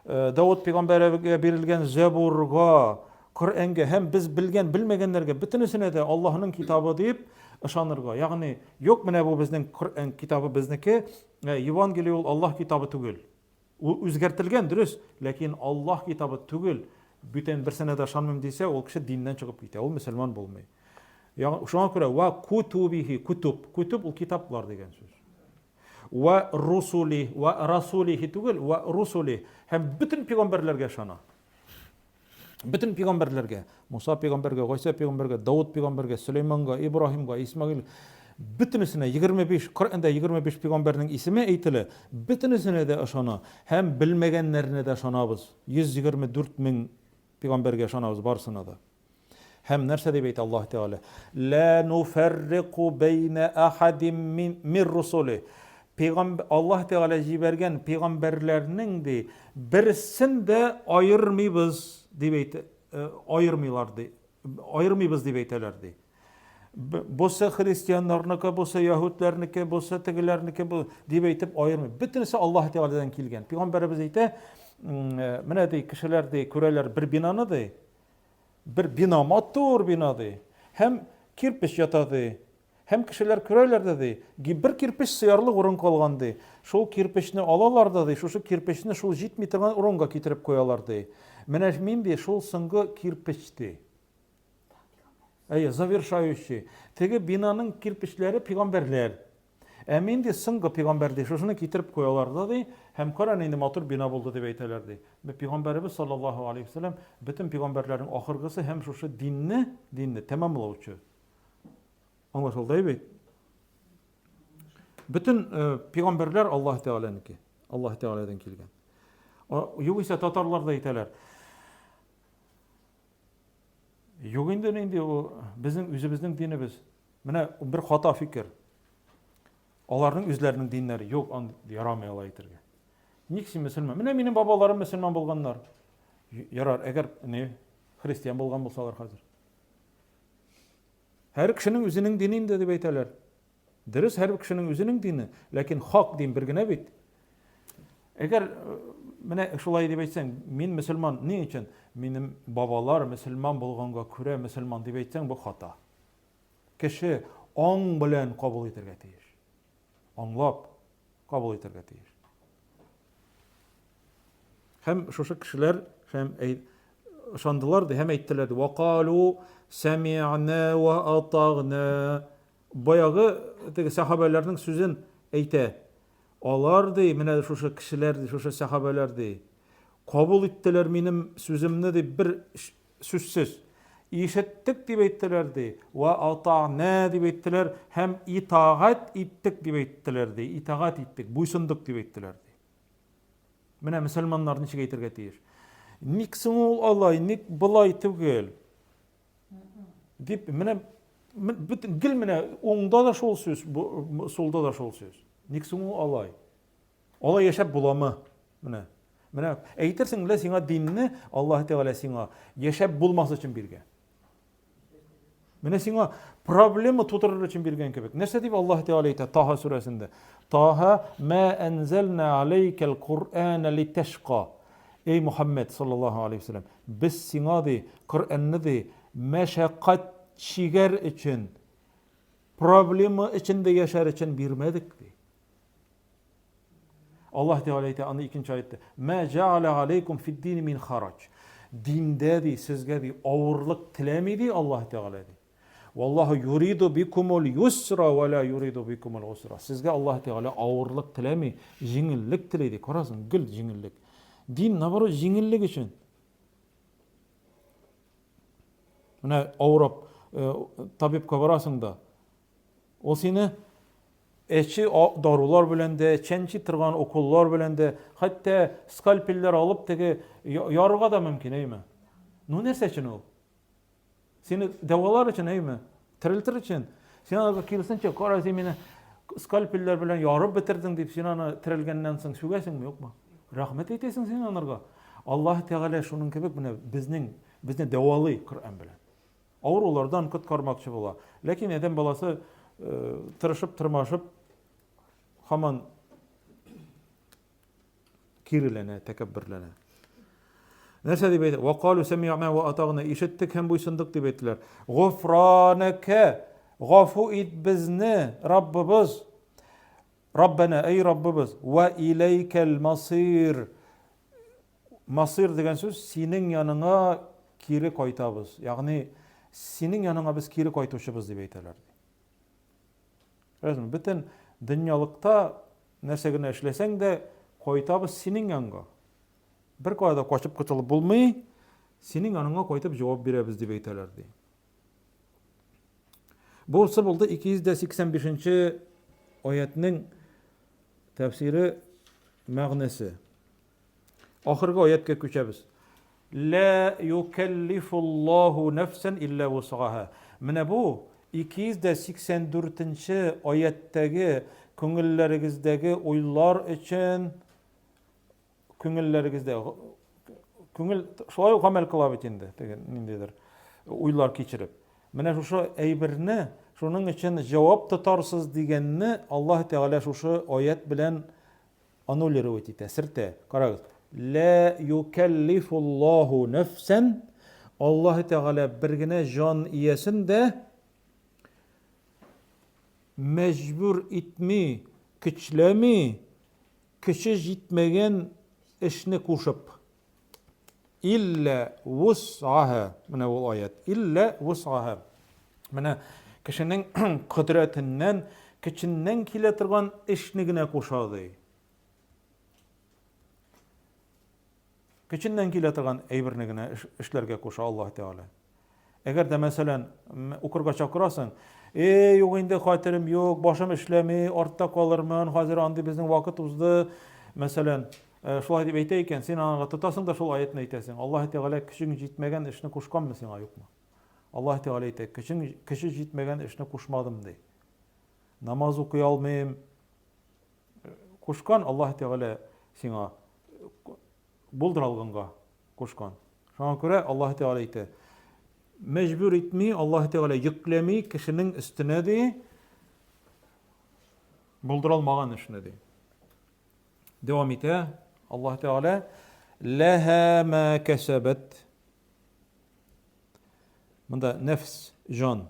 Давуд пәйгамбәргә бирелгән Забурга, Коръәнгә һәм без белгән, белмәгәннәргә бөтенесенә дә Аллаһның китабы дип ышанырга. Ягъни, юк менә бу безнең Коръән китабы безнеке, Евангелие ул Аллаһ китабы түгел. Ул үзгәртелгән дөрес, ләкин Аллаһ китабы түгел. Бүтән берсенә дә ышанмыйм дисә, ул кеше диннән чыгып китә, ул мөселман булмый. Ягъни, шуңа күрә ва кутубихи, кутуб ул китаплар дигән сүз. Ва русули, ва расулихи түгел, ва русули, һәм бүтән пәйгамбәрләргә ышана. Бүтән пәйгамбәрләргә, Муса пәйгамбәргә, Гайса пәйгамбәргә, Давуд пәйгамбәргә, Сөләйманга, Ибраһимга, Исмаил, бөтенесенә 25, Коръәндә 25 пәйгамбәрнең исеме әйтелә, бөтенесенә дә ышана, һәм белмәгәннәренә дә ышанабыз. 124 мең пәйгамбәргә ышанабыз барысына да. Һәм нәрсә дип әйтә Аллаһ Тәгалә? Ла нуфарриқу бәйнә ахадин мин русули. Аллаһ Тәгалә җибәргән пәйгамбәрләрнең ди, берсен дә айырмыйбыз дип әйтә, айырмыйбыз дип әйтәләр ди. Бусы христианнарныкы, бусы яһудләрнеке, бусы тегеләрнеке дип әйтеп айырмый. Бөтенесе Аллаһ Тәгаләдән килгән. Пәйгамбәрбез әйтә, менә ди кешеләр ди, күрәләр бер бинаны ди. Бер бина, матур бина ди. Һәм кирпич ята ди. Һәм кешеләр күрәләр ди. Бер кирпич сыярлык урын калган ди. Шул кирпичне алалар ди, шушы кирпичне шул җитми торган урынга китереп куялар ди. Менә мин ди шул соңгы кирпич ди. Завершающий. Теге бинаның кирпичләре пәйгамбәрләр. Мин ди соңгы пәйгамбәр ди, шушыны китереп куялар ди, һәм каран инде матур бина булды дип әйтәләр ди. Пәйгамбәрбез саллаллаһу алейхи ва саллям бөтен пәйгамбәрләрнең ахыргысы һәм шушы динне тәмамлаучы. Аңлашылды бит? Бөтен пәйгамбәрләр Аллаһ Тәгаләнеке, Аллаһ Тәгаләдән килгән. Югыйсә татарлар да әйтәләр. Юк инде безнең үзебезнең динебез. Менә бер хата фикер. Аларның үзләренең диннәре юк, ярамый ала әйтергә. Ник син мөселман? Менә минем бабаларым мөселман булганнар. Ярар, әгәр христиан булган булсалар хәзер. Һәр кешенең үзенең дине инде дип әйтәләр. Дөрес, һәр кешенең үзенең дине, ләкин хак дин бер генә бит. Әгәр менә шулай дип әйтсәң, мин мөселман, ни өчен? Минем бабалар мөселман булганга күрә мөселман дип әйтсәң, бу хата. Кеше аң белән кабул итәргә тиеш. Аңлап кабул итәргә тиеш. Һәм шушы кешеләр һәм ышандылар ди, һәм әйттеләр: "Вaqalu sami'na wa ata'na." Баягы теге сахабаларның сүзен әйтә. Алар ди, менә шушы кешеләр ди, шушы сахабалар ди, кабул иттеләр минем сүземне ди, бер сүзсез. Ишеттек дип әйттеләр ди, ва атa'na дип әйттеләр, һәм итагать иттек дип әйттеләр ди, итагать иттек, буйсындык дип әйттеләр ди. Менә мөселманнар ничек әйтергә тиеш? Ник соң ул алай, ник былай түгел? Дип, менә бөтен гел менә уңда да шул сүз, сулда да шул сүз. Ник соң ул алай? Алай яшәп буламы? Менә әйтерсең лә сиңа динне Аллаһ Тәгалә сиңа яшәп булмас өчен биргән. Менә сиңа проблема тудырыр өчен биргән кебек. Нәрсә дип Аллаһ Тәгалә әйтә Таха сүрәсендә? Таха ма анзална алейкал Кур'ана литашqa. Эй Мухаммад саллаллаһу алейхи ва саллям, без сиңа ди Коръәнне ди мәшәкать чигәр өчен, проблема өчен яшәр өчен бирмәдек ди. Аллаһ Тәгалә әйтә аны икенче аятта: "Ма жа'ала алейкум фид-дин мин харач." Диндә ди сезгә ди авырлык теләми ди Аллаһ Тәгалә ди. Валлаһу юриду бикумул юсра ва ла юриду бикумул усра. Сезгә Аллаһ Тәгалә авырлык теләми, җиңеллек теләй ди. Карасың, гел җиңеллек. Дин наоборот җиңеллек өчен. Менә авырып табибка барасың да, ул сине эчи дарулар белән дә, чәнчи торган уколлар белән дә, хәтта скальпельләр алып теге ярыга да мөмкин, әйме? Ну нәрсә өчен ул? Сине дәвалар өчен, әйме? Терелтер өчен. Син аңа килсенчә, кара син мине скальпельләр белән ярып бетердең дип, син аны терелгәннән соң сүгәсеңме, юкмы? Рәхмәт әйтәсең син анарга. Аллаһ Тәгалә шуның кебек менә безне дәвалый Коръән белән. Авырулардан коткармакчы була. Ләкин адәм баласы тырышып, тырмашып, һаман киреләнә, тәкәбберләнә. Нәрсә дип әйтә? Вaqalu sami'na wa ata'na, ишеттек һәм буйсындык дип әйттеләр. Гуфранака, гафу ит безне, Раббыбыз. Раббана, эй Раббыбыз. Ва илейкал масир. Масир дигән сүз синең яныңа кире кайтабыз. Ягъни синең яныңа без кире кайтучыбыз дип әйтәләр. Рәсем, бөтен дөньялыкта нәрсә генә эшләсәң дә кайтабыз синең янга. Бер кайда качып котылып булмый, синең яныңа кайтып җавап бирәбез дип әйтәләр ди. Бу булды 285-нче аятның тәфсире, мәгънәсе. Ахыргы аятка күчәбез. Ла юкаллифуллаху нафсан илля вус'аха. Менә бу 284-нче аяттагы күңелләрегездәге уйлар өчен күңел шулай ук гамәл кыла бит инде, ниндидер уйлар кичереп. Менә шушы әйберне, шуның өчен җавап тотарсыз дигәнне Аллаһ Тәгалә шушы аят белән аннулировать итә, сиртә. Карагыз. Ла юкаллифуллаху нафсан. Аллаһ Тәгалә бер генә җан иясен дә мәҗбүр итми, көчләми, көче җитмәгән эшне кушып. Илля вус'аха. Менә ул аят. Илля вус'аха. Менә кешенең кудрәтеннән, көченнән килә торган эшне генә куша ди. Көченнән килә торган әйберне генә эшләргә куша Аллаһ Тәгалә. Әгәр дә мәсәлән укырга чакырасың, юк инде хатırım юк, башым эшләми, артта калырмын, хәзер андый безнең вакыт узды. Мәсәлән, шулай дип әйтә икән, син аңа тотасың да шул аятны әйтәсең. Аллаһ Тәгалә көчең җитмәгән эшне кушканмы сиңа, юкмы? Аллаһ Тәгалә әйтә, көче җитмәгән эшне кушмадым ди. Намаз укый алмыйм. Кушкан Аллаһ Тәгалә сиңа булдыралганга кушкан. Шуңа күрә Аллаһ Тәгалә әйтә, мәҗбүр итми, Аллаһ Тәгалә йөкләми кешенең өстенә ди булдыралмаган эшне ди. Дәвам итә Аллаһ Тәгалә, лаһа ма касабат. Монда нәфс, җан.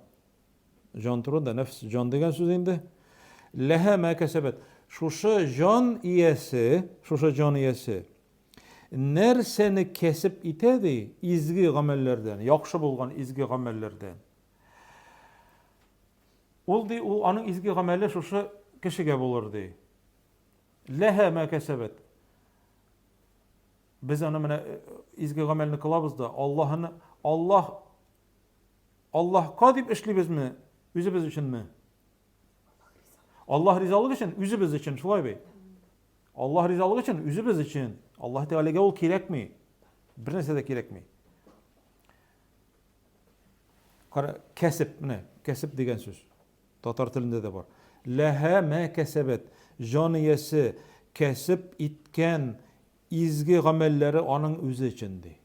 Җан турында нәфс, җан дигән сүз инде. Лаһа ма касабат. Шушы җан иясе, нәрсәне кәсеп итә ди, изге гамәлләрдән, яхшы булган изге гамәлләрдән. Ул ди, ул аның изге гамәле шушы кешегә булыр ди. Лаһа ма касабат. Без аны менә изге гамәлне кылабыз да, Аллаһка дип эшлибезме, үзебез өченме? Аллаһ ризалыгы өчен, үзебез өчен, шулай бит. Аллаһ ризалыгы өчен, үзебез өчен. Allah Teala'ga ol kerakmi? Bir narsa da kerakmi? Kesip, ne? Kesip degan söz. Tatar tilinde de var. Leha ma kesebet. Janiyesi kesip itken izgi gamelleri onun özü içindi.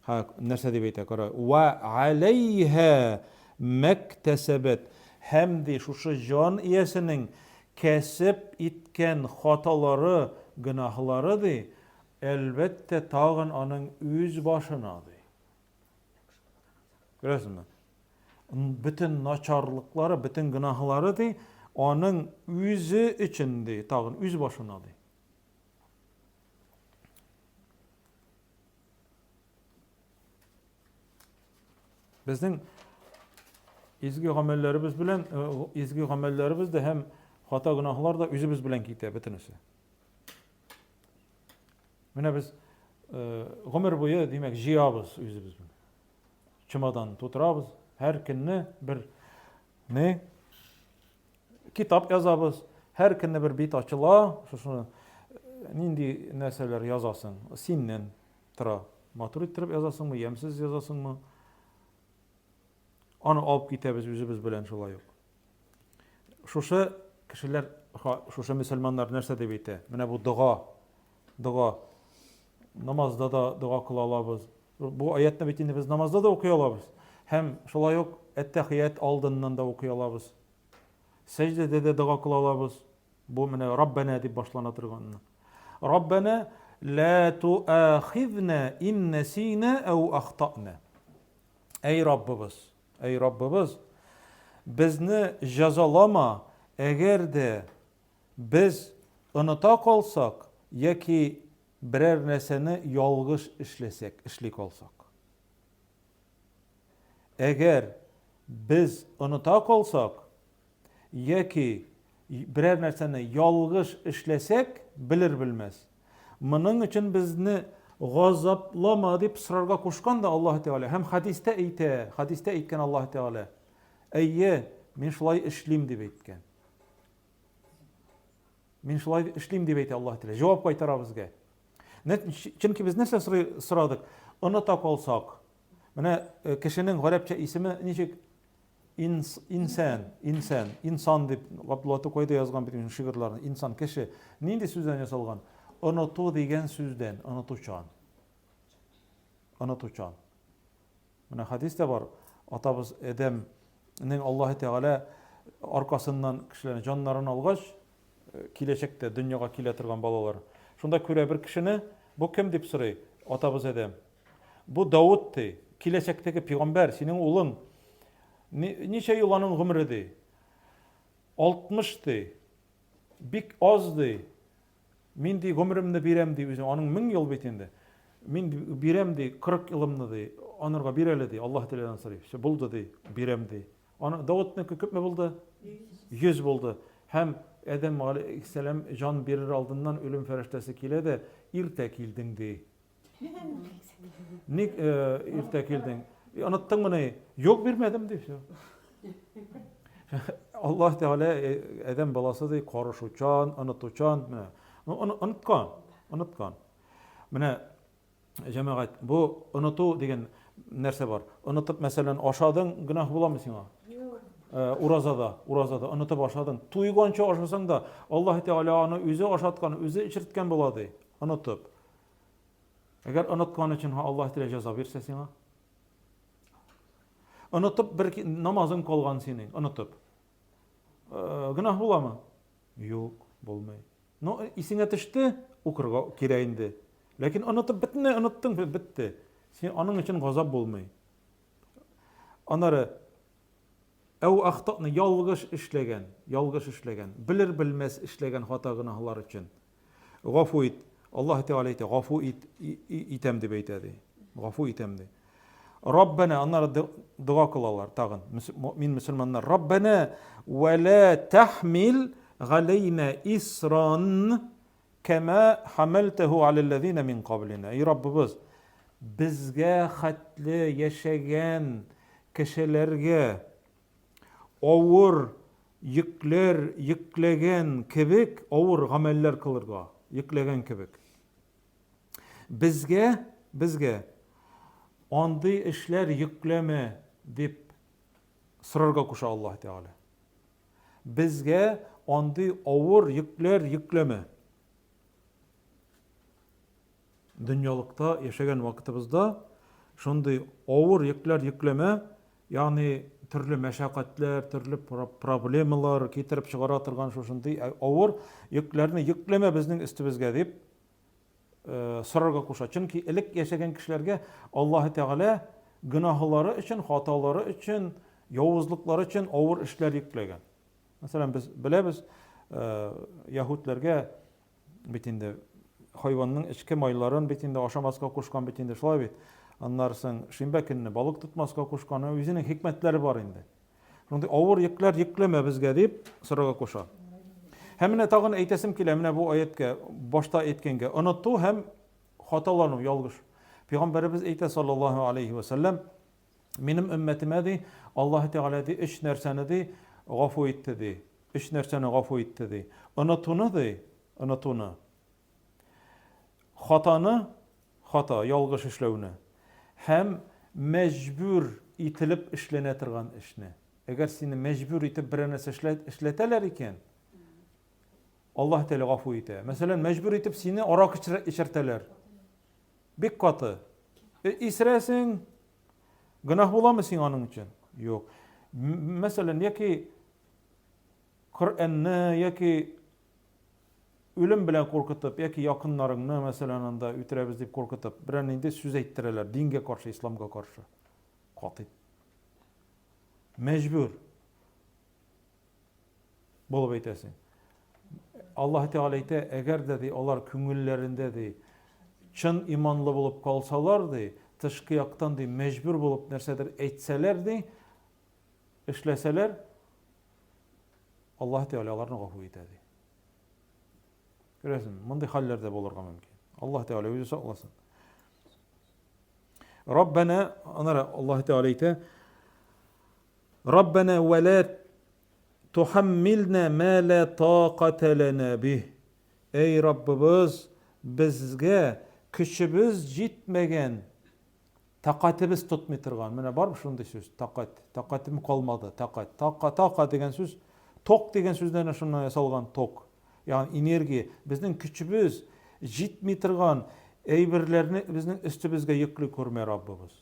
Ha, nerse deb ayta qara. Wa alayha maktesebet. Hem de şuşu jan iyesinin kesip itken hataları, günahları da elbette tağın onun öz başınadı. Görüyorsun mu? Bütün naçarlıkları, bütün günahları da onun özü içindi, tağın öz başınadı. Bizning izgi amellerimiz bilen, izgi amellerimiz de hem hata günahlar da özümüz bilen kite bütünüsü. Mine biz ömür boyu demek jiyabız özümüz bilen. Çımadan tuturabız, her günü bir ne kitap yazabız, her günü bir bit açıla, şunu nindi neseler yazasın, sinnen tıra, maturittirip yazasın mı, yemsiz yazasın mı? Onu alıp gitebiz özümüz bilen şolay yok. Şuşa kişiler, şuşa Müslümanlar nerse deb ayta? Mine bu dua. Namazda da dua kıla alabız. Bu ayetni bitinde biz namazda da okuy alabız. Hem şolay yok, ettehiyat aldından da okuy alabız. Secdede de dua kıla alabız. Bu mine Rabbena deb başlana turganını. Rabbena la tu'akhidna in nesina ev ahtana. Ey Rabbimiz, bizni jazalama eğer de biz unuta kalsak yoki birer narsani yolg'iz ishlik olsak. Eğer biz unuta kalsak yoki birer narsani yolg'iz ishlasak bilir bilmez. Bunun için bizni g'azablama deb sırarga koşkan da Allah Teala hem hadiste aytgan Allah Teala eyye men şulay ishlim deb aytgan. Men şulay ishlim deb aytdi Allah Teala. Javob qaytarab bizga. Çünkü biz näse sıradık? Unuta kalsak. Mana kişinin Arapça ismi nechik insan deb Abdullah To'qayda yazgan bütün şiirlarni insan kişi nindi sözden yasalgan? Unutu degan sözden, unutuvchan. Mana hadiste var. Atabız Adem'nin Allah Teala arkasından kişilerin canlarını algaç kilecekte dünyaga kile turgan balalar. Şunda köre bir kişini bu kim deb soray? Atabız Adem. Bu Davud'ti. Kilecekteki peygamber, senin oğlun. Neçe yıl onun ömrüdi? 60'tı. Bik azdı. Men de ömrümni berem deyip onun 1000 yıl betinde. Men berem de 40 yılımni de onurga bereli de Allah Teala'dan soray. Şu buldu de berem de. Ana Davud'niki köpme buldu? 100 buldu. Hem Adem aleyhisselam can berir aldından ölüm feriştesi kile de irte kildin de. Nik irte kildin? Unuttun mu ne? Yok vermedim de. Allah Teala Adem balası da konuşucan, unutuvchan. Unutkan. Mine cemaat bu unutu degen nerse var. Unutup mesela aşadın günah bulamı sana? Urazada unutup aşadın. Tuygança aşasan da Allah Teala onu özü aşatkan, özü içirtken buladı. Unutup. Eğer unutkan için Allah Teala ceza verse sana. Unutup bir namazın kalgan senin, unutup. Günah bulamı? Yok, bulmay. No, isine düştü, okurga kireyindi. Lakin unutup bitne, unuttun bitti. Sen onun için gazap bulmay. Onları ev ahtaqni yalgış işlegen, bilir bilmez işlegen hata günahlar için. Gafu it. Allah Teala ite gafu item deb aytadi. Gafu itemdi. Rabbena onlara dua kılarlar tağın. Mümin Müslümanlar. Rabbena ve la tahmil علينا إسرا كما حملته على الذين من قبلنا. Ey Rabbimiz, bizge hatlı yaşayan kişilerge ağır yüklegen kibik, ağır ameller kılırga, yüklegen kibik. Bizge андый эшләр йөкләмә дип сорарга куша Аллаһ Тәгалә. Безгә андый авыр йөкләр йөкләмә. Дөньялыкта яшәгән вакытыбызда шундый авыр йөкләр йөкләмә, ягъни төрле мәшәкатьләр, төрле проблемалар китереп чыгара торган шушындый авыр йөкләрне йөкләмә безнең өстебезгә дип сорарга куша. Чөнки элек яшәгән кешеләргә Аллаһ Тәгалә гөнаһлары өчен, хаталары өчен, явызлыклары өчен авыр эшләр йөкләгән. Мәсәлән, без беләбез, яһүдләргә бит инде хайванның эчке майларын бит инде ашамаска кушкан бит инде, шулай бит. Аннан соң шимбә көнне балык тотмаска кушканы үзенең хикмәтләре бар инде. Шундый авыр йөкләр йөкләмә безгә дип сорарга куша. Һәм менә тагын әйтәсем килә, менә бу аяткә башта әйткәнгә, оныту һәм хаталану, ялгыш. Пәйгамбәрбез әйтә саллаллаһу алейхи ва саллям, минем өммәтемә ди, Аллаһ Тәгалә ди, 3 нәрсәне ди гафу итте ди. 3 нәрсәне гафу итте ди. Онытуны ди, онытуны. Хата, ялгыш эшләүне. Һәм мәҗбүр ителеп эшләнә торган эшне. Әгәр сине мәҗбүр итеп бер нәрсә эшләтәләр икән, Аллаһ Тәгалә гафу итә. Мәсәлән, мәҗбүр итеп сине арак эчертәләр. Бик каты. Исрәсең, гөнаһ буламы син аның өчен? Юк. Мәсәлән, яки Коръәнне, яки үлем белән куркытып, яки якыннарыңны, мәсәлән, анда үтерәбез дип куркытып, берәр нинди сүз әйттерәләр, дингә каршы, исламга каршы. Каты. Мәҗбүр булып әйтәсең. Аллаһ Тәгалә әйтә, әгәр дә ди алар күңелләрендә ди чын иманлы булып калсалар ди, тышкы яктан ди мәҗбүр булып нәрсәдер әйтсәләр ди, эшләсәләр, Аллаһ Тәгалә аларны гафу итә ди. Күрәсең, мондый хәлләрдә булырга мөмкин. Аллаһ Тәгалә үзе сакласын. Раббана, анара Аллаһ Тәгалә әйтә, Раббана ва ла тухаммилна ма ла тaqata лана бих. Эй Раббыбыз, безгә көчебез җитмәгән, тaqатыбыз тотмый торган. Менә бар шундый сүз, тaqатым калмады, таqa дигән сүз, ток дигән сүздән шуннан ясалган ток. Ягъни энергия, безнең көчебез җитми торган әйберләрне безнең өстебезгә йөкле күрмә Раббыбыз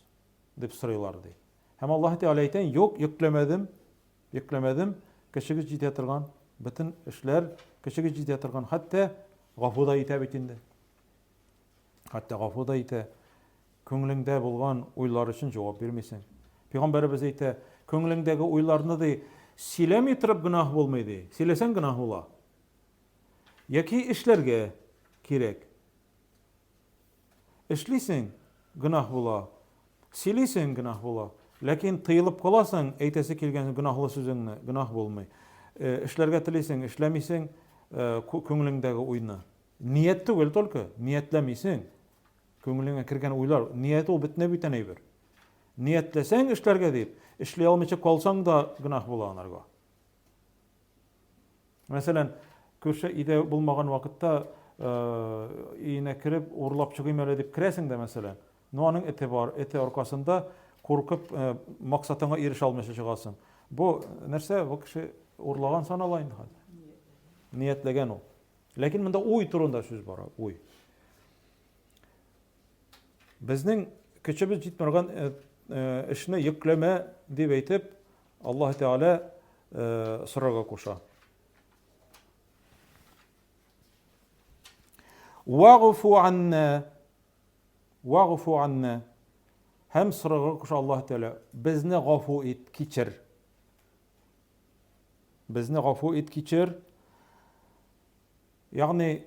дип сорыйлар ди. Һәм Аллаһ Тәгалә әйтә, юк, йөкләмәдем. Көчегез җитә торган бөтен эшләр, көчегез җитә торган, хәтта гафу да итә бит инде. Хәтта гафу да итә. Күңелеңдә булган уйлар өчен җавап бирмисең. Пәйгамбәрбез әйтә, күңелеңдәге уйларны ди сөйләми торып гөнаһ булмый ди. Сөйләсәң гөнаһ була. Яки эшләргә кирәк. Эшлисең гөнаһ була. Сөйлисең гөнаһ була. Ләкин тыелып каласың, әйтәсе килгән гөнаһлы сүзеңне, гөнаһ булмый. Эшләргә телисең, эшләмисең, күңелеңдәге уйны. Ният түгел только, ниятләмисең. Күңелеңә кергән уйлар, ният ул бөтенләй бүтән әйбер. Ниятләсәң эшләргә дип, эшли алмыйча калсаң да гөнаһ була анарга. Мәсәлән, күрше идә булмаган вакытта өенә кирип, урлап чыгыйм әле дип керәсең дә, мәсәлән. Но аның эте бар, эте аркасында куркып максатыңа ирешә алмыйча чыгасың. Бу нәрсә? Бу кеше урлаган санала инде хәзер. Ниятләгән ул. Ләкин монда уй турында сүз бар, уй. Безнең көчебез җитмәгән эшне йөкләмә дип әйтеп, Аллаһ Тәгалә сорарга куша. Вағфу анна. Һәм сорарга куша Аллаһ Тәгалә, безне гафу ит, кичер. Безне гафу ит, кичер. Ягъни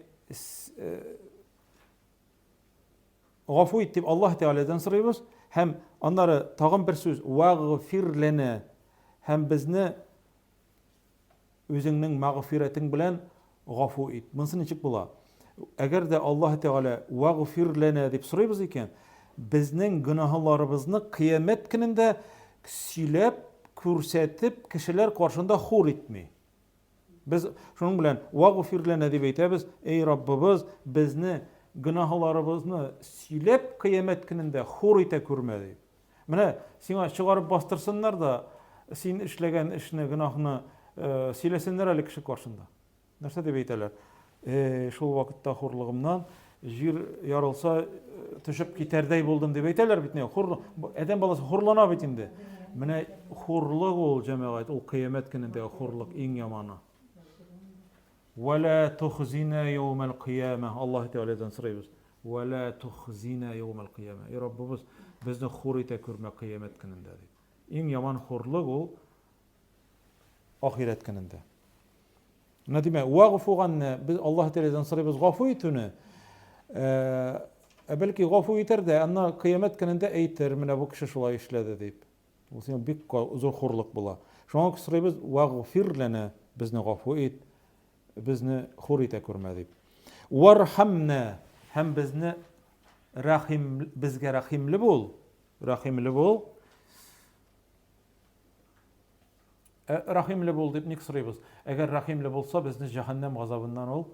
гафу ит дип Аллаһ Тәгаләдән сорыйбыз. Һәм аннары тагын бер сүз, вағфир лана. Һәм безне үзеңнең мәгъфиратың белән гафу ит. Монысы ничек була? Әгәр дә Аллаһ Тәгалә вағфир лана дип сорыйбыз икән, безнең гөнаһларыбызны кыямәт көнендә сөйләп, күрсәтеп, кешеләр каршында хур итми. Без шуның белән вағфир лана дип әйтәбез, эй Раббыбыз, безне гынаһларыбызны сөйләп кыямәт көнендә хур итә күрмә дип. Менә сиңа чыгарып бастырсыннар да, син эшләгән эшне, гынаһны сөйләсеннәр әле кеше каршында. Нәрсә дип әйтәләр? Шул вакытта хурлыгымнан җир ярылса төшеп китәрдәй булдым дип әйтәләр бит. Адәм баласы хурлана бит инде. Менә хурлык ул җәмәгать, ул кыямәт көнендәге хурлык иң яманы. ولا تخزنا يوم القيامة. الله تعالى سريبس ولا تخزنا يوم القيامة. يا رب بس безне хур итә күрмә кыямәт көнендә дип. Иң яман хурлык ул ахирәт көнендә. Менә димә, вагфу ганна, без Аллаһ Тәгаләдән сорыйбыз гафу итүне. Бәлки гафу итәр дә, аны кыямәт көнендә әйтер, менә бу кеше шулай эшләде дип. Ул сиңа бик зур хурлык була. Шуңа сорыйбыз вагфир лана, безне гафу ит, безне хур итә күрмә дип. Вархамна, һәм безне рахим, безгә рахимле бул. Рахимле бул. Рахимле бул дип ник сорыйбыз? Әгәр рахимле булса, безне җәһәннәм газабыннан ул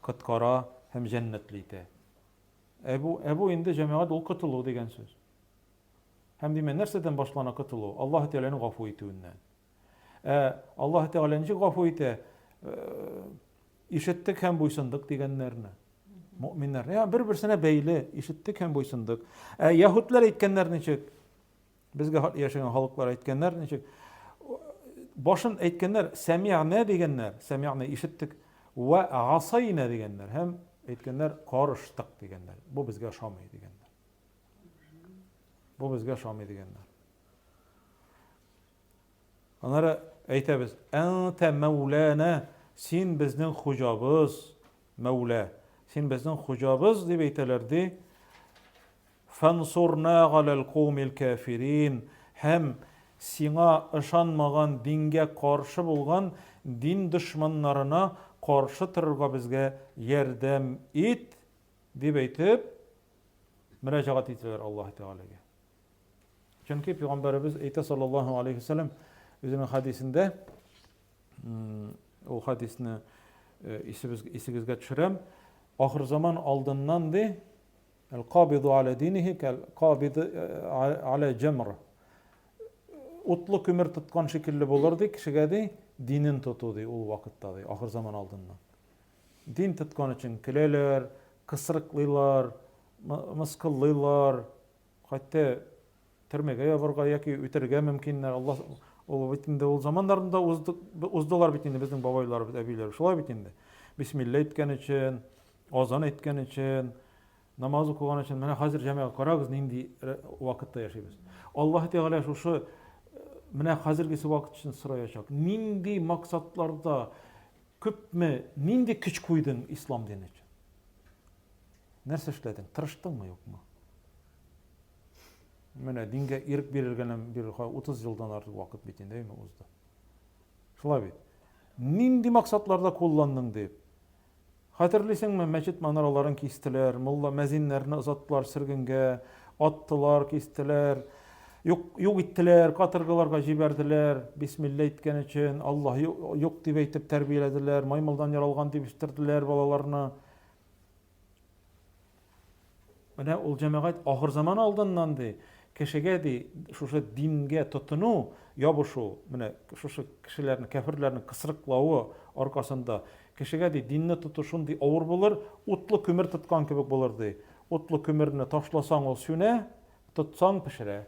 коткара һәм җәннәтле итә. Әбу инде җәмәгать ул котылу дигән сүз. Һәм димә, нәрсәдән башлана котылу? Аллаһ Тәгаләнең гафу итүеннән. Аллаһ Тәгалә ничек гафу итә? Ишеттек һәм буйсындык дигәннәрне. Мөэминнәр, бер-берсенә бәйле, ишеттек һәм буйсындык. Яһудлар әйткәннәр ничек? Безгә яшәгән халыклар әйткәннәр ничек? Башын әйткәннәр, сәмиъна дигәннәр, сәмиъна ишеттек, ва асайна дигәннәр, һәм әйткәннәр карыштык дигәннәр. Бу безгә ошамый дигәннәр. Бу безгә ошамый дигәннәр. Аннары әйтәбез, анта маулана, син безнең хуҗабыз, мәүлә. Син безнең хуҗабыз дип әйтәләр ди. Фансурна галал каумил кафирин, һәм сиңа ышанмаган, дингә каршы булган дин дошманнарына каршы торырга безгә ярдәм ит дип әйтеп мөрәҗәгать итәләр Аллаһ Тәгаләгә. Чөнки Пәйгамбәрбез әйтә саллаллаһу алейһи ва саллям үзенең хадисендә, ул хадисне исегезгә төшерәм, ахыр заман алдыннан ди, al-qabidu ala dinihi kal-qabidu ala jamr. Утлы көмер тоткан шикелле булыр ди, кешегә ди, динен тоту ди, ул вакытта ди, ахыр заман алдыннан. Дин тоткан өчен көләләр, кысрыклыйлар, мыскыллыйлар, хәтта төрмәгә ябарга яки үтәргә мөмкиннәр. Аллаһ ул бит инде ул заманнарында уздылар бит инде безнең бабайлар, әбиләр. Шулай бит инде. Бисмилла әйткән өчен, азан әйткән өчен, намаз укыган өчен, менә хәзер җәмәгать карагыз, нинди вакытта яшибез. Аллаһ Тәгалә шушы менә хәзерге вакыт өчен сораячак. Нинди максатларда күпме, нинди көч куйдың ислам дине өчен? Нәрсә эшләдең? Тырыштыңмы, юкмы? Менә дингә ирек бирелгәннән бирле 30 елдан артык вакыт бит инде узды. Шулай бит. Нинди максатларда кулландың дип. Хәтерлисеңме, мәчет манараларын кистеләр, мулла мәзиннәрне озаттылар сөргенгә, аттылар, кистеләр, юк иттеләр, катыргыларга җибәрделәр, бисмилла әйткән өчен, Аллаһ юк дип әйтеп тәрбияләделәр, маймылдан яралган дип ишеттерделәр балаларны. Менә ул җәмәгать ахыр заман алдыннан ди, кешегә ди, шушы дингә тотыну, ябышу, менә шушы кешеләрне, кафирләрне кысрыклауы аркасында кешегә ди динне тоту шундый авыр булыр, утлы көмер тоткан кебек булыр ди. Утлы көмерне ташласаң ул сүнә, тотсаң пешерә.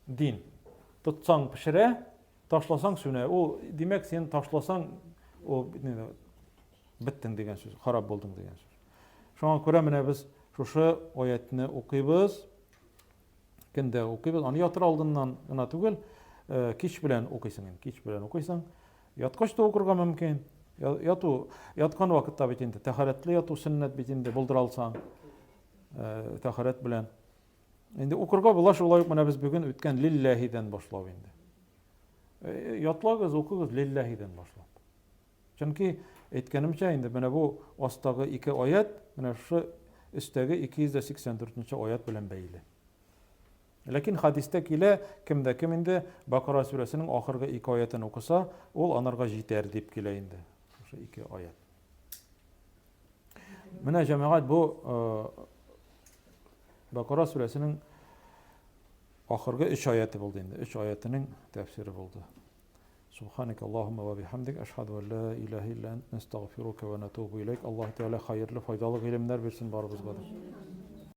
Дин. Тотсаң пешерә, ташласаң сүнә. Ул димәк сен ташласаң ул биттең дигән сүз, харап булдың дигән сүз. Шуңа күрә менә без шушы аятны укыйбыз. Көндә укыйбыз. Аны ятыр алдыннан гына түгел, кич белән укыйсың. Кич белән укыйсың. Яткач та укырга мөмкин. Яткан вакытта бит инде тәһарәтле яту сөннәт бит инде булдыра алсаң, тәһарәт белән. Инде укырга була шулай ук менә без бүген үткән лиллаһидән башлау инде. Ятлагыз, укыгыз лиллаһидән башлап. Чөнки әйткәнемчә инде менә бу астагы 2 аят, менә шу өстәге 284-нче аят белән бәйле. Ләкин хадистә килә, кемдә кем инде Бакара сүрәсенең ахыргы 2 аятын укыса, ул анарга җитәр дип килә инде. Шушы 2 аят. Менә җәмәгать бу Бакара сүрәсенең ахыргы 3 аяты булды инде. 3 аятының тәфсире булды. Субханак Аллаһумма ва бихамдик ашһаду ан ла илаһа илля ант настагфирука ва натубу илейк. Аллаһ Тәгалә хәерле, файдалы гыйлемнәр бирсен барыбызга.